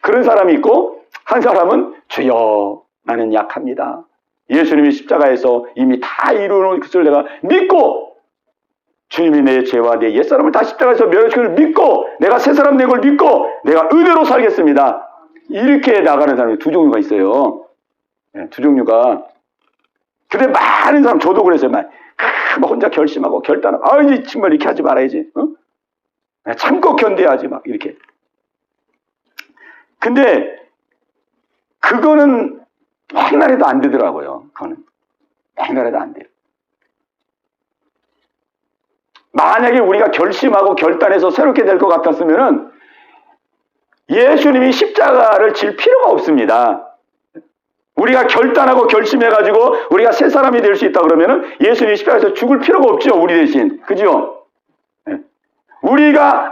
그런 사람이 있고 한 사람은 주여 나는 약합니다. 예수님이 십자가에서 이미 다 이루어놓은 것을 내가 믿고 주님이 내 죄와 내 옛사람을 다 십자가에서 멸하신 걸 믿고 내가 새 사람 된 걸 믿고 내가 의대로 살겠습니다. 이렇게 나가는 사람이 두 종류가 있어요. 두 종류가. 근데 많은 사람 저도 그랬어요. 막 혼자 결심하고 결단하고 이제 정말 이렇게 하지 말아야지. 참고 견뎌야지 막 이렇게. 근데 그거는 행날에도 안 되더라고요. 그거는 행날에도 안 돼요. 만약에 우리가 결심하고 결단해서 새롭게 될 것 같았으면은 예수님이 십자가를 질 필요가 없습니다. 우리가 결단하고 결심해가지고 우리가 새 사람이 될 수 있다 그러면은 예수님이 십자가에서 죽을 필요가 없죠. 우리 대신. 그죠? 우리가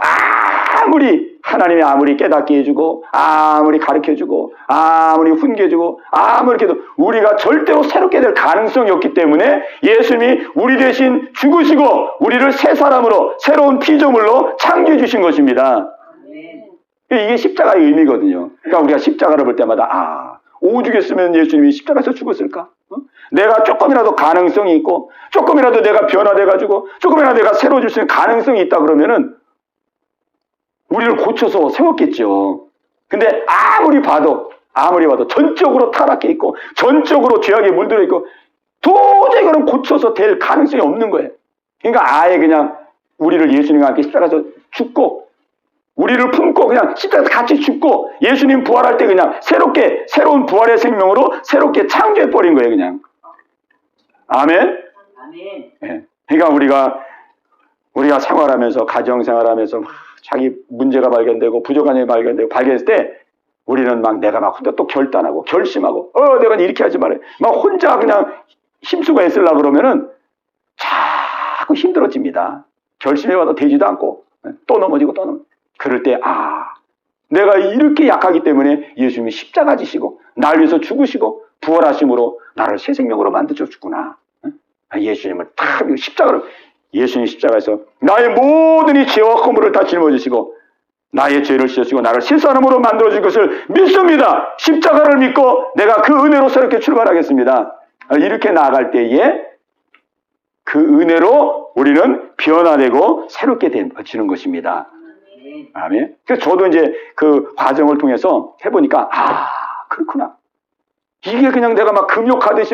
하나님이 아무리 깨닫게 해주고, 아무리 가르쳐주고, 아무리 훈계주고, 아무리 해도 우리가 절대로 새롭게 될 가능성이 없기 때문에 예수님이 우리 대신 죽으시고 우리를 새 사람으로 새로운 피조물로 창조해 주신 것입니다. 이게 십자가의 의미거든요. 그러니까 우리가 십자가를 볼 때마다 오죽했으면 예수님이 십자가에서 죽었을까? 내가 조금이라도 가능성이 있고 조금이라도 내가 변화돼가지고 조금이라도 내가 새로워질 수 있는 가능성이 있다 그러면은 우리를 고쳐서 세웠겠죠. 근데 아무리 봐도 전적으로 타락해 있고 전적으로 죄악에 물들어 있고 도저히 그럼 고쳐서 될 가능성이 없는 거예요. 그러니까 아예 그냥 우리를 예수님과 함께 십자가에서 죽고 우리를 품고 그냥 십자가에서 같이 죽고 예수님 부활할 때 그냥 새로운 부활의 생명으로 새롭게 창조해버린 거예요. 그냥. 아멘? 네. 그러니까 우리가 생활하면서 가정생활하면서 막 자기 문제가 발견되고 부족한 점이 발견했을 때 우리는 내가 혼자 또 결단하고 결심하고 내가 이렇게 하지 말아야 막 혼자 그냥 힘쓰고 애쓰려고 그러면은 자꾸 힘들어집니다. 결심해봐도 되지도 않고 또 넘어지고 또 넘어지고 그럴 때 내가 이렇게 약하기 때문에 예수님이 십자가 지시고 날 위해서 죽으시고 부활하심으로 나를 새 생명으로 만들어주구나. 예수님을 예수님 십자가에서 나의 모든 이 죄와 허물을 다 짊어지시고 나의 죄를 씻으시고 나를 새 사람으로 만들어줄 것을 믿습니다. 십자가를 믿고 내가 그 은혜로 새롭게 출발하겠습니다. 이렇게 나아갈 때에 그 은혜로 우리는 변화되고 새롭게 되어지는 것입니다. 아멘. 그래서 저도 이제 그 과정을 통해서 해보니까 그렇구나. 이게 그냥 내가 막 금욕하듯이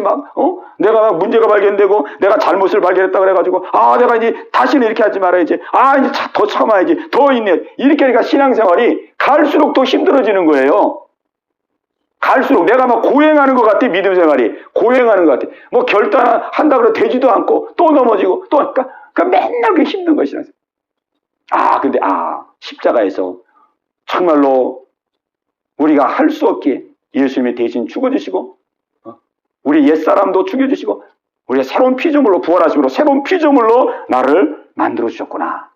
내가 막 문제가 발견되고 내가 잘못을 발견했다 그래가지고 내가 이제 다시는 이렇게 하지 말아야지. 이제 더 참아야지. 더 있네. 이렇게 하니까 신앙생활이 갈수록 더 힘들어지는 거예요. 갈수록 내가 막 고행하는 것 같아. 믿음 생활이 고행하는 것 같아. 뭐 결단한다 그래 되지도 않고 또 넘어지고 또 그러니까 맨날 그게 힘든 것이라. 근데 십자가에서 정말로 우리가 할 수 없기에 예수님이 대신 죽어주시고 우리 옛사람도 죽여주시고 우리가 새로운 피조물로 부활하심으로 새로운 피조물로 나를 만들어주셨구나.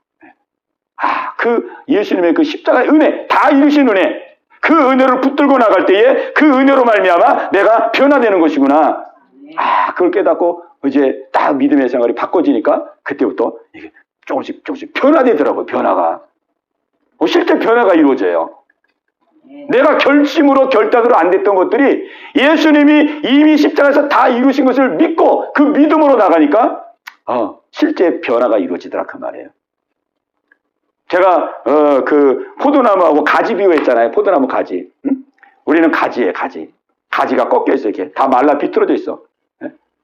그 예수님의 그 십자가의 은혜, 다 이루신 은혜, 그 은혜를 붙들고 나갈 때에 그 은혜로 말미암아 내가 변화되는 것이구나. 그걸 깨닫고 이제 딱 믿음의 생활이 바꿔지니까 그때부터 이게 조금씩 변화되더라고요. 변화가. 실제 변화가 이루어져요. 내가 결단으로 안 됐던 것들이 예수님이 이미 십자가에서 다 이루신 것을 믿고 그 믿음으로 나가니까 실제 변화가 이루어지더라 그 말이에요. 제가 그 포도나무하고 가지 비유했잖아요. 포도나무 가지. 응? 우리는 가지예요. 가지가 꺾여 있어. 이렇게 다 말라 비틀어져 있어.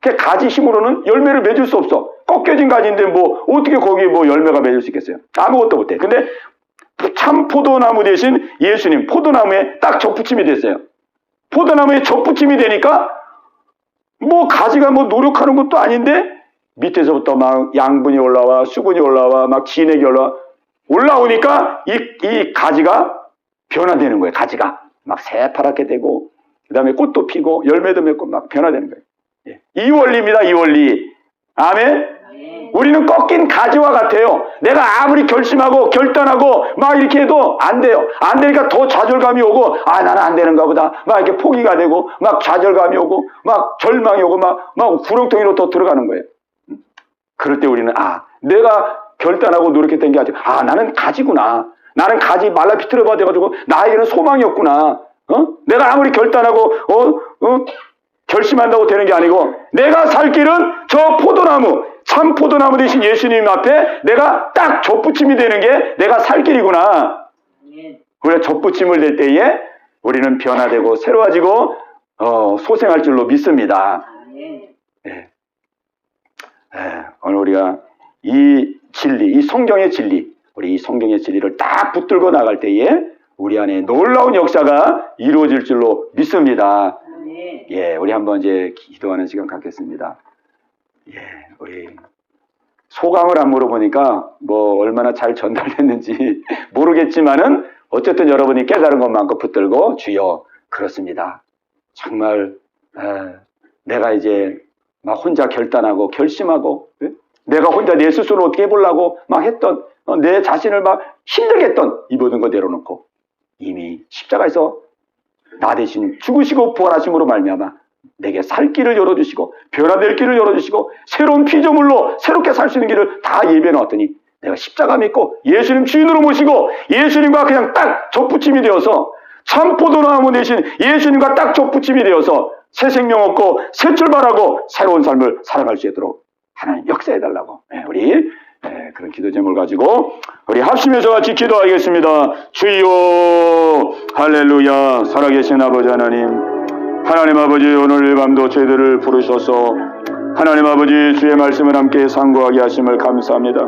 그 가지 힘으로는 열매를 맺을 수 없어. 꺾여진 가지인데 뭐 어떻게 거기에 뭐 열매가 맺을 수 있겠어요? 아무것도 못해. 근데 참 포도나무 대신 예수님 포도나무에 딱 접붙임이 됐어요. 포도나무에 접붙임이 되니까 뭐 가지가 뭐 노력하는 것도 아닌데 밑에서부터 막 양분이 올라와 수분이 올라와 막 진액이 올라오니까 이 가지가 변화되는 거예요. 가지가 막 새파랗게 되고 그다음에 꽃도 피고 열매도 맺고 막 변화되는 거예요. 이 원리입니다. 이 원리. 아멘. 우리는 꺾인 가지와 같아요. 내가 아무리 결심하고 결단하고 막 이렇게 해도 안 돼요. 안 되니까 더 좌절감이 오고 나는 안 되는가 보다. 막 이렇게 포기가 되고 막 좌절감이 오고 막 절망이 오고 막 구렁텅이로 더 들어가는 거예요. 그럴 때 우리는 내가 결단하고 노력했던 게 아니라 나는 가지구나. 나는 가지 말라 비틀어봐 돼가지고 나에게는 소망이 없구나. 내가 아무리 결단하고 결심한다고 되는 게 아니고 내가 살 길은 저 포도나무 참 포도나무 대신 예수님 앞에 내가 딱 접붙임이 되는 게 내가 살 길이구나. 우리가 접붙임을 될 때에 우리는 변화되고 새로워지고 소생할 줄로 믿습니다. 오늘 우리가 이 진리, 이 성경의 진리, 우리 이 성경의 진리를 딱 붙들고 나갈 때에 우리 안에 놀라운 역사가 이루어질 줄로 믿습니다. 우리 한번 이제 기도하는 시간 갖겠습니다. 우리 소감을 안 물어보니까 뭐 얼마나 잘 전달됐는지 모르겠지만은 어쨌든 여러분이 깨달은 것만큼 붙들고 주여 그렇습니다. 정말 내가 이제 막 혼자 결단하고 결심하고 내가 혼자 내 스스로 어떻게 해보려고 막 했던 내 자신을 막 힘들게 했던 이 모든 거 내려놓고 이미 십자가에서 나 대신 죽으시고 부활하심으로 말미암아 내게 살 길을 열어주시고 변화될 길을 열어주시고 새로운 피조물로 새롭게 살 수 있는 길을 다 예비해 놓았더니 내가 십자가 믿고 예수님 주인으로 모시고 예수님과 그냥 딱 접붙임이 되어서 참 포도나무 대신 예수님과 딱 접붙임이 되어서 새 생명 얻고 새 출발하고 새로운 삶을 살아갈 수 있도록 하나님 역사해달라고 우리 그런 기도 제목을 가지고 우리 합심해서 같이 기도하겠습니다. 주여 할렐루야. 살아계신 아버지 하나님 아버지 오늘 밤도 저희들을 부르셔서 하나님 아버지 주의 말씀을 함께 상고하게 하심을 감사합니다.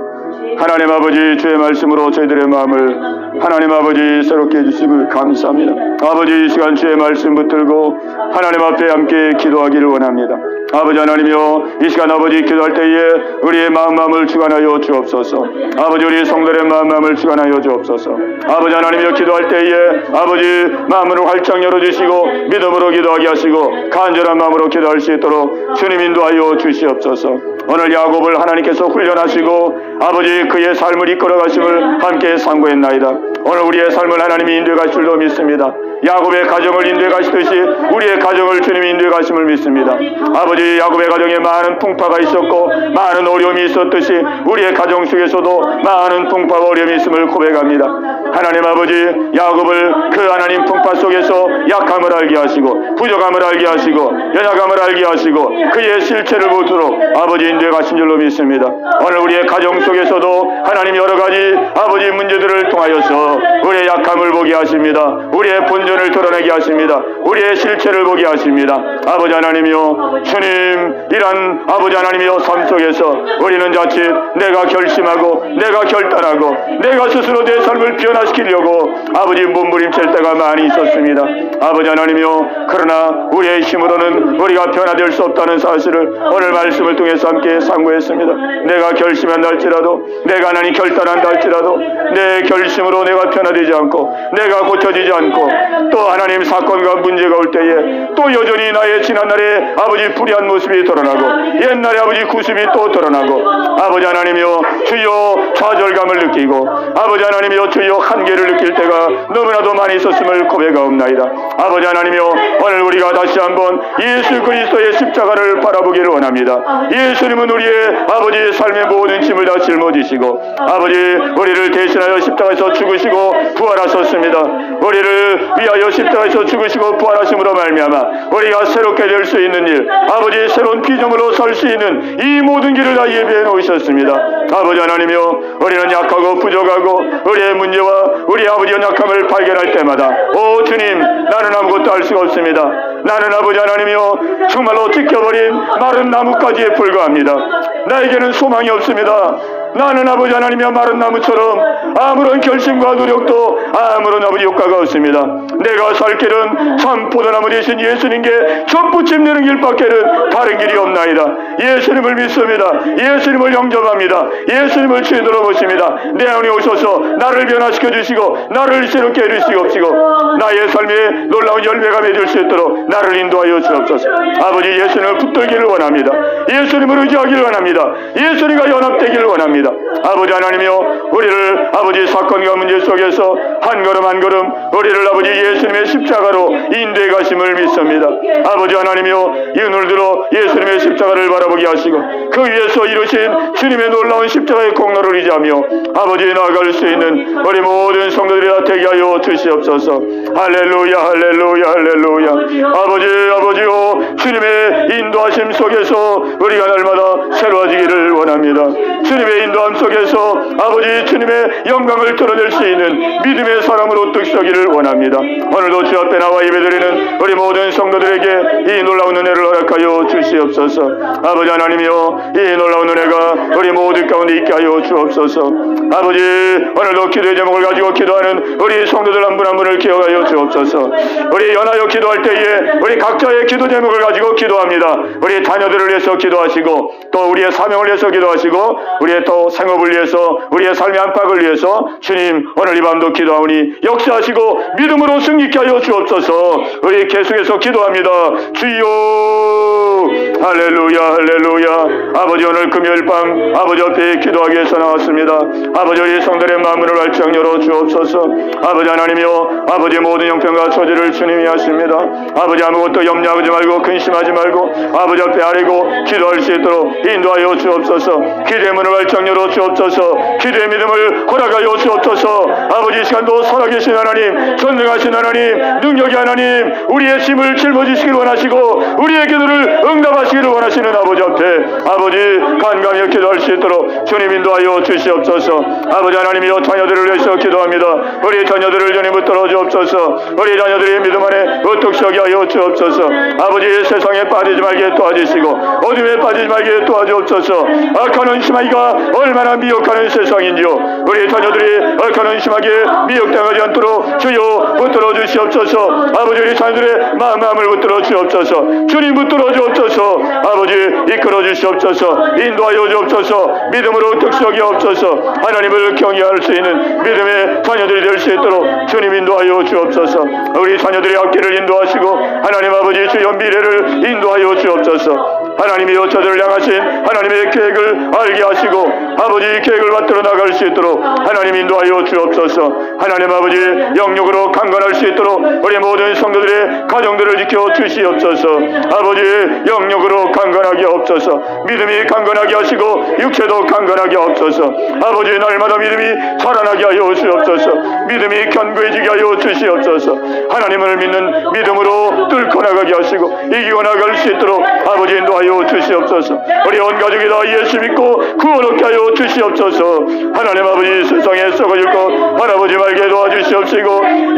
하나님 아버지 주의 말씀으로 저희들의 마음을 하나님 아버지 새롭게 해주심을 감사합니다. 아버지 이 시간 주의 말씀 붙들고 하나님 앞에 함께 기도하기를 원합니다. 아버지 하나님이여 이 시간 아버지 기도할 때에 우리의 마음을 주관하여 주옵소서. 아버지 우리 성도의 마음을 주관하여 주옵소서. 아버지 하나님이여 기도할 때에 아버지 마음을 활짝 열어주시고 믿음으로 기도하게 하시고 간절한 마음으로 기도할 수 있도록 주님 인도하여 주시옵소서. 오늘 야곱을 하나님께서 훈련하시고 아버지 그의 삶을 이끌어 가심을 함께 상고했나이다. 오늘 우리의 삶을 하나님이 인도해 가실 줄도 믿습니다. 야곱의 가정을 인도해 가시듯이 우리의 가정을 주님이 인도해 가심을 믿습니다. 아버지 야곱의 가정에 많은 풍파가 있었고 많은 어려움이 있었듯이 우리의 가정 속에서도 많은 풍파와 어려움이 있음을 고백합니다. 하나님 아버지 야곱을 그 하나님 풍파 속에서 약함을 알게 하시고 부족함을 알게 하시고 연약함을 알게 하시고 그의 실체를 보도록 아버지 인도해 가신 줄로 믿습니다. 오늘 우리의 가정 속에서도 하나님 여러 가지 아버지 문제들을 통하여서 우리의 약함을 보게 하십니다. 우리의 본전을 드러내게 하십니다. 우리의 실체를 보게 하십니다. 아버지 하나님이여 주님 이란 아버지 하나님이여 삶 속에서 우리는 자칫 내가 결심하고 내가 결단하고 내가 스스로 내 삶을 변화시키려고 아버지 몸부림칠 때가 많이 있었습니다. 아버지 하나님이여 그러나 우리의 힘으로는 우리가 변화될 수 없다는 사실을 오늘 말씀을 통해서 함께 상고했습니다. 내가 결심한다 할지라도 내가 하나님 결단한다 할지라도 내 결심으로 내가 변화되지 않고 내가 고쳐지지 않고 또 하나님 사건과 문제가 올 때에 또 여전히 나의 지난날의 아버지 불의한 모습이 드러나고 옛날의 아버지 구습이 또 드러나고 아버지 하나님이여 주여 좌절감을 느끼고 아버지 하나님이여 주여 한계를 느낄 때가 너무나도 많이 있었음을 고백하옵나이다. 아버지 하나님이여 오늘 우리가 다시 한번 예수 그리스도의 십자가를 바라보기를 원합니다. 예수님은 우리의 아버지의 삶의 모든 짐을 다 짊어지시고 아버지 우리를 대신하여 십자가에서 죽으시고 부활하셨습니다. 우리를 위하여 십자가에서 죽으시고 부활하심으로 말미암아 우리가 새롭게 될 수 있는 일 아버지 새로운 피조물로 살 수 있는 이 모든 길을 다 예비해 놓으셨습니다. 아버지 하나님이여 우리는 약하고 부족하고 우리의 문제와 우리 아버지 연약함을 발견할 때마다 오 주님 나는 아무것도 할 수가 없습니다. 나는 아버지 하나님이여 정말로 찢겨버린 마른 나무까지에 불과합니다. 나에게는 소망이 없습니다. 나는 아버지 하나님이여 마른 나무처럼 아무런 결심과 노력도 아무런 아버지 효과가 없습니다. 내가 살 길은 참 포도나무 되신 예수님께 접붙임 내는 길밖에는 다른 길이 없나이다. 예수님을 믿습니다. 예수님을 영접합니다. 예수님을 주인으로 모십니다. 내 안에 오셔서 나를 변화시켜 주시고 나를 새롭게 해주시옵시고 나의 삶에 놀라운 열매가 맺을 수 있도록 나를 인도하여 주옵소서. 아버지 예수님을 붙들기를 원합니다. 예수님을 의지하기를 원합니다. 예수님과 연합되기를 원합니다. 아버지 하나님이여 우리를 아버지 사건과 문제 속에서 한 걸음 한 걸음 우리를 아버지 예수님의 십자가로 인도해 가심을 믿습니다. 아버지 하나님이여 이 눈을 들어 예수님의 십자가를 바라보게 하시고 그 위에서 이루신 주님의 놀라운 십자가의 공로를 의지하며 아버지 나아갈 수 있는 우리 모든 성도들이 다 되게 하여 주시옵소서. 할렐루야 할렐루야 할렐루야. 아버지요 주님의 인도하심 속에서 우리가 날마다 새로워지기를 원합니다. 주님의 인도함 속에서 아버지 주님의 영광을 드러낼 수 있는 믿음의 사람으로 득서기를 원합니다. 오늘도 주 앞에 나와 예배드리는 우리 모든 성도들에게 이 놀라운 은혜를 허락하여 주시옵소서. 아버지 하나님이여 이 놀라운 은혜가 우리 모두 가운데 있게 하여 주옵소서. 아버지 오늘도 기도의 제목을 가지고 기도하는 우리 성도들 한 분 한 분을 기억하여 주옵소서. 우리 연하여 기도할 때에 우리 각자의 기도 제목을 가지고 기도합니다. 우리 자녀들을 위해서 기도하시고 또 우리의 사명을 위해서 기도하시고 우리의 또 생업을 위해서 우리의 삶의 안팎을 위해서 주님 오늘 이 밤도 기도하오니 역사하시고 믿음으로 승리케 하여 주옵소서. 우리 계속해서 기도합니다. 주여 할렐루야 할렐루야. 아버지 오늘 금요일 밤 아버지 앞에 기도하기 위해서 나왔습니다. 아버지 우리 성들의 마음을 활짝 열어 주옵소서. 아버지 하나님이여 아버지 모든 형편과 처지를 주님이 하십니다. 아버지 아무것도 염려하지 말고 근심하지 말고 아버지 앞에 아뢰고 기도할 수 있도록 인도하여 주옵소서. 기도의 문을 활짝 열어 주옵소서. 기도의 믿음을 허락하여 주옵소서. 아버지 이 시간도 살아계신 하나님, 전능하신 하나님, 능력의 하나님, 우리의 짐을 짊어지시기를 원하시고 우리의 기도를 응답하시기를 원하시는 아버지 앞에 아버지 간감히 기도할 수 있도록 주님 인도하여 주시옵소서. 아버지 하나님이여 자녀들을 위해서 기도합니다. 우리 자녀들을 주님 붙들어 주옵소서. 우리 자녀들의 믿음 안에 어떻게 하여 주옵소서. 아버지 세상에 빠지지 말게 도와주시고 어둠에 빠지지 말게 도와주옵소서. 악한 심하기가 얼마나 미혹하는 세상인지요. 우리 자녀들이 악한 심하게 미혹당하지 않도록 주여 붙들어 주시옵소서. 아버지 우리 자녀들의 마음을 붙들어 주옵소서. 주님 붙들어 주옵소서. 아버지 이끌어 주시옵소서. 인도하여 주옵소서. 믿음으로 득석이 없소서. 하나님을 경외할 수 있는 믿음의 자녀들이 될 수 있도록 주님 인도하여 주옵소서. 우리 자녀들의 앞길을 인도하시고 하나님 아버지 주여 미래를 인도하여 주옵소서. 하나님이여 저들을 향하신 하나님의 계획을 알게 하시고 아버지 계획을 받들어 나갈 수 있도록 하나님 인도하여 주옵소서. 하나님 아버지 영육으로 강건할 수 있도록 우리 모든 성도들의 가정들을 지켜 주시옵소서. 아버지 영육으로 강건하게 없소서. 믿음이 강건하게 하시고 육체도 강건하게 없소서. 아버지 날마다 믿음이 살아나게 하여 주옵소서. 믿음이 견고해지게 하여 주시옵소서. 하나님을 믿는 믿음으로 뚫고 나가게 하시고 이기고 나갈 수 있도록 아버지 인도하여 주시옵소서. 우리 온 가족이 다 예수 믿고 구원 얻게 하여 주시옵소서. 하나님 아버지 세상에 썩어질 것 바라보지 말게 도와주시옵시고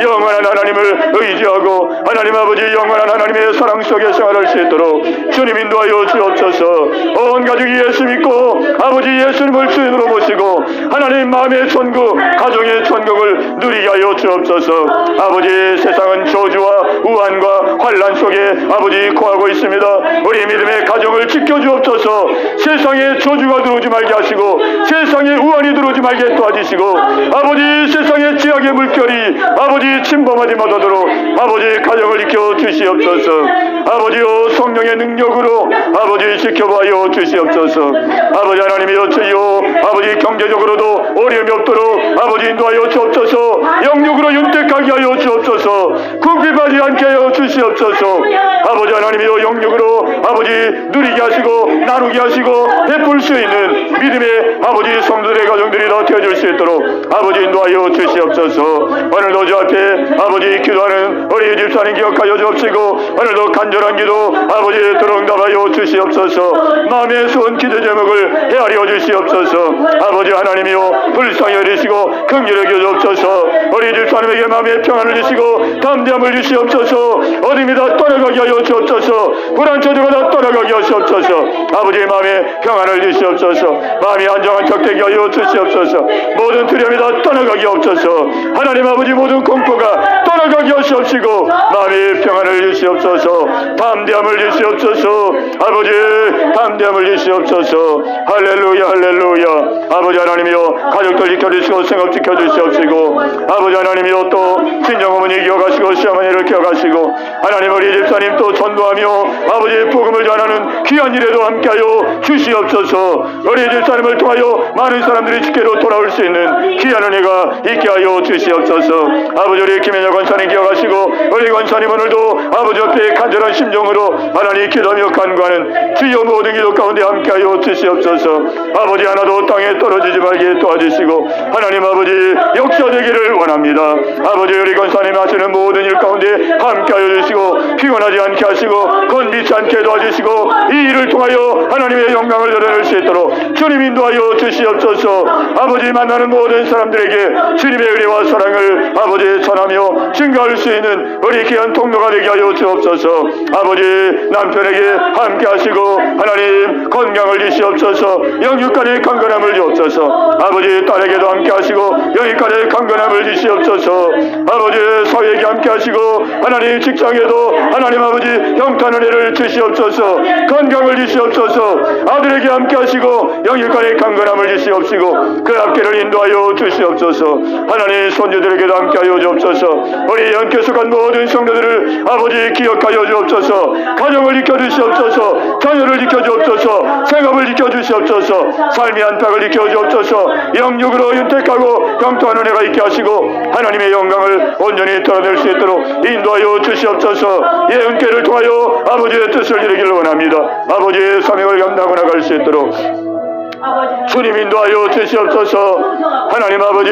영원한 하나님을 의지하고 하나님 아버지 영원한 하나님의 사랑 속에 생활할 수 있도록 주님 인도하여 주옵소서. 온 가족이 예수 믿고 아버지 예수님을 주인으로 모시고 하나님 마음의 천국 가정의 천국을 누리게 하여 주옵소서. 아버지 세상은 저주와 우환과 환난 속에 아버지 거하고 있습니다. 우리 믿음의 가정을 지켜주옵소서. 세상에 저주가 들어오지 말게 하시고 세상에 우환이 들어오지 말게 도와주시고 아버지 세상의 죄악의 물결이 아버지 침범하지 못하도록 아버지 가정을 지켜 주시옵소서. 아버지여 성령의 능력으로 아버지 지켜봐요 주시옵소서. 아버지 하나님이여 주여 아버지 경제적으로도 어려움이 없도록 아버지 인도하여 주옵소서. 영육으로 윤택하게 하여 주옵소서. 궁핍하지 않게 하여 주시옵소서. 아버지 하나님이여 영육으로 아버지 누리게 하시고 나누게 하시고 베풀 수 있는 믿음의 아버지 성도들의 가정들이 다 되어줄 수 있도록 아버지 인도하여 주시옵소서. 오늘도 저 앞에 아버지 기도하는 우리 집사님 기억하여 주옵시고 오늘도 간절한 기도 아버지 들응답하여 주시옵소서. 마음에 쏜 기도 제목을 헤아려 주시옵소서. 아버지 하나님이여 불쌍히 여리시고 긍휼히 여겨주옵소서. 우리 집사님에게 마음의 평안을 주시고 담대함을 주시옵소서. 어둠이 다 떠나가게 하여 주옵소서. 불안 저주가 다 떠나가게 하시옵소서. 아버지의 마음에 평안을 주시옵소서. 마음이 안정한 척되게 하여 주시옵소서. 모든 두려움이 다 떠나가게 하옵소서. 하나님 아버지 모든 공포가 떠나가게 하시옵시고 마음의 평안을 주시옵소서. 담대함을 주시옵소서. 아버지 담대함을 주시옵소서. 할렐루야 할렐루야. 아버지 하나님이여 가족들 지켜주시고 생업 지켜주시옵시고 아버지 하나님이여 또 친정어머니 기억하시고 시어머니를 기억하시고 하나님 우리 집사님 또 전도하며 아버지의 복음을 전하는 귀한 일에도 함께하여 주시옵소서. 우리 집사님을 통하여 많은 사람들이 주께로 돌아올 수 있는 귀한 은혜가 있게 하여 주시옵소서. 아버지 우리 김현혁 권사님 기억하시고 우리 권사님 오늘도 아버지 앞에 간절한 심정으로 하나님 기도하며 간구하는 주여 모든 기도 가운데 함께하여 주시옵소서. 아버지 하나도 땅에 떨어지지 말게 도와주시고 하나님 아버지 역사되기를 원합니다. 아버지 우리 권사님 하시는 모든 일 가운데 함께하여 주시고 피곤하지 않게 하시고 건비치 않게 도와주시고 이 일을 통하여 하나님의 영광을 드러낼 수 있도록 주님 인도하여 주시옵소서. 아버지 만나는 모든 사람들에게 주님의 은혜와 사랑을 아버지 전하며 증거할 수 있는 우리 귀한 통로가 되게 하여 주옵소서. 아버지 남편에게 함께 하시고 하나님 건강을 주시옵소서. 영육간의 강건함을 주옵소서. 아버지 딸에게도 함께 하시고 영육간의 강건함을 주시옵소서. 아버지 사회에게 함께 하시고 하나님 직장에도 하나님 아버지 형통한 은혜를 주시옵소서. 건강을 주시옵소서. 아들에게 함께 하시고 영육간의 강건함을 주시옵시고 그 앞길을 인도하여 주시옵소서. 하나님 손주들에게도 함께하여 주옵소서. 우리 영께 속한 모든 성도들을 아버지 기억하여 주옵소서. 가정을 지켜주시옵소서. 자녀를 지켜주옵소서. 생업을 지켜주시옵소서. 삶의 안팎을 지켜주옵소서. 영육으로 윤택하고 형통한 은혜가 있게 하시고 하나님의 영광을 온전히 드러낼 수 있도록 인도하여 주시옵소서. 예언께를 통하여 아버지의 뜻을 이루기를 원합니다. 아버지의 사명을 감당하고 나갈 수 있도록 주님 인도하여 주시옵소서. 하나님 아버지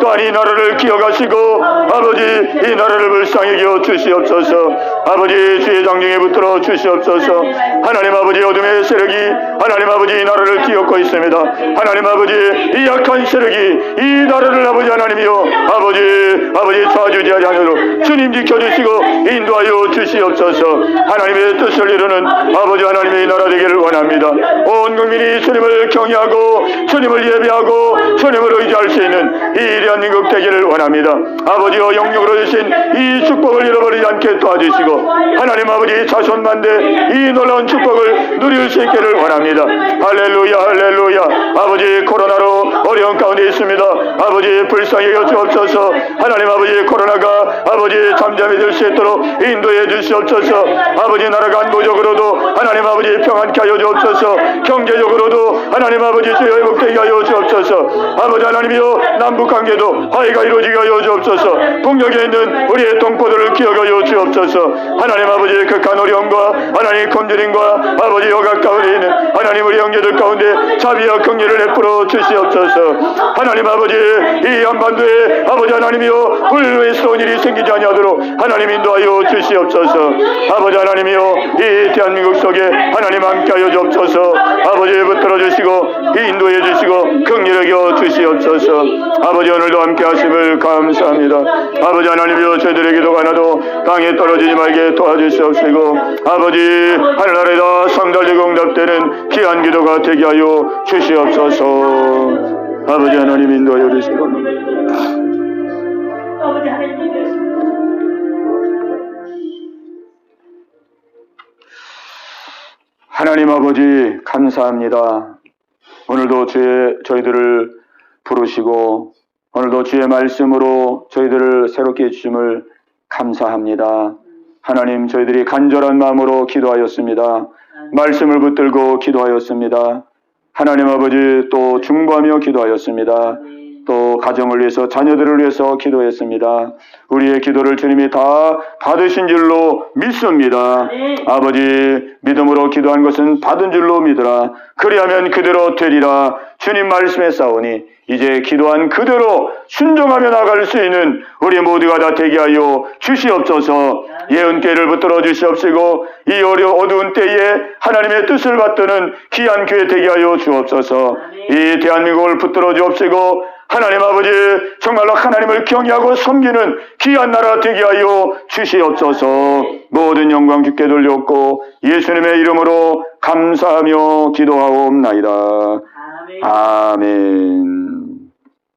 또한 이 나라를 기억하시고 아버지 이 나라를 불쌍히 여겨 주시옵소서. 아버지 주의 장중에 붙들어 주시옵소서. 하나님 아버지 어둠의 세력이 하나님 아버지 이 나라를 뒤엎고 있습니다. 하나님 아버지 이 약한 세력이 이 나라를 아버지 하나님이여 아버지 좌주지하지 않도록 주님 지켜주시고 인도하여 주시옵소서. 하나님의 뜻을 이루는 아버지 하나님의 이 나라 되기를 원합니다. 온 국민이 주님을 경외하고 주님을 예배하고 주님을 의지할 수 있는 이 대한민국 되기를 원합니다. 아버지여 영육으로 주신 이 축복을 잃어버리지 않게 도와주시고 하나님 아버지 자손만대 이 놀라운 축복을 누릴 수 있기를 원합니다. 할렐루야 할렐루야. 아버지 코로나로 어려운 가운데 있습니다. 아버지 불쌍히 여주옵소서. 하나님 아버지 코로나가 아버지 잠잠히 될 수 있도록 인도해 주시옵소서. 아버지 나라가 안보적으로도 하나님 아버지 평안케 하여 주옵소서. 경제적으로도 하나님 아버지 주여 회복되게 하여 주옵소서. 아버지 하나님이여 남북관계도 화해가 이루어지게 하여 주옵소서. 북녘에 있는 우리의 동포들을 기억하여 주옵소서. 하나님 아버지 극한 어려움과 하나님 굶주림과 아버지 여각 가운데 있는 하나님 우리 형제들 가운데 자비와 긍휼을 베풀어 주시옵소서. 하나님 아버지 이 한반도에 아버지 하나님이여 불의스러운 일이 생기지 아니하도록 하나님 인도하여 주시옵소서. 아버지 하나님이여 이 대한민국 속에 하나님 함께하여 주옵소서. 아버지 붙들어 주시고 인도해 주시고 긍휼히 여겨 주시옵소서. 아버지 오늘도 함께 하심을 감사합니다. 아버지 하나님이여 저희들의 기도가 하나도 땅에 떨어지지 말게 도와주시옵시고 아버지 하늘나라에다 상달되고 응답되는 귀한 기도가 되게 하여 주시옵소서. 아버지 하나님 인도하여 주시고 아버지 하나님 인도하시고 하나님 아버지 감사합니다. 오늘도 저희들을 부르시고 오늘도 주의 말씀으로 저희들을 새롭게 해주심을 감사합니다. 하나님 저희들이 간절한 마음으로 기도하였습니다. 말씀을 붙들고 기도하였습니다. 하나님 아버지 또 중보하며 기도하였습니다. 또 가정을 위해서 자녀들을 위해서 기도했습니다. 우리의 기도를 주님이 다 받으신 줄로 믿습니다. 아버지 믿음으로 기도한 것은 받은 줄로 믿으라. 그리하면 그대로 되리라. 주님 말씀에 싸우니 이제 기도한 그대로 순종하며 나갈 수 있는 우리 모두가 다 되게 하여 주시옵소서. 예언께를 붙들어 주시옵시고 이 어두운 때에 하나님의 뜻을 받드는 귀한 교회 되게 하여 주옵소서. 이 대한민국을 붙들어 주옵시고 하나님 아버지 정말로 하나님을 경외하고 섬기는 귀한 나라 되게 하여 주시옵소서. 모든 영광 주께 돌렸고 예수님의 이름으로 감사하며 기도하옵나이다. 아멘.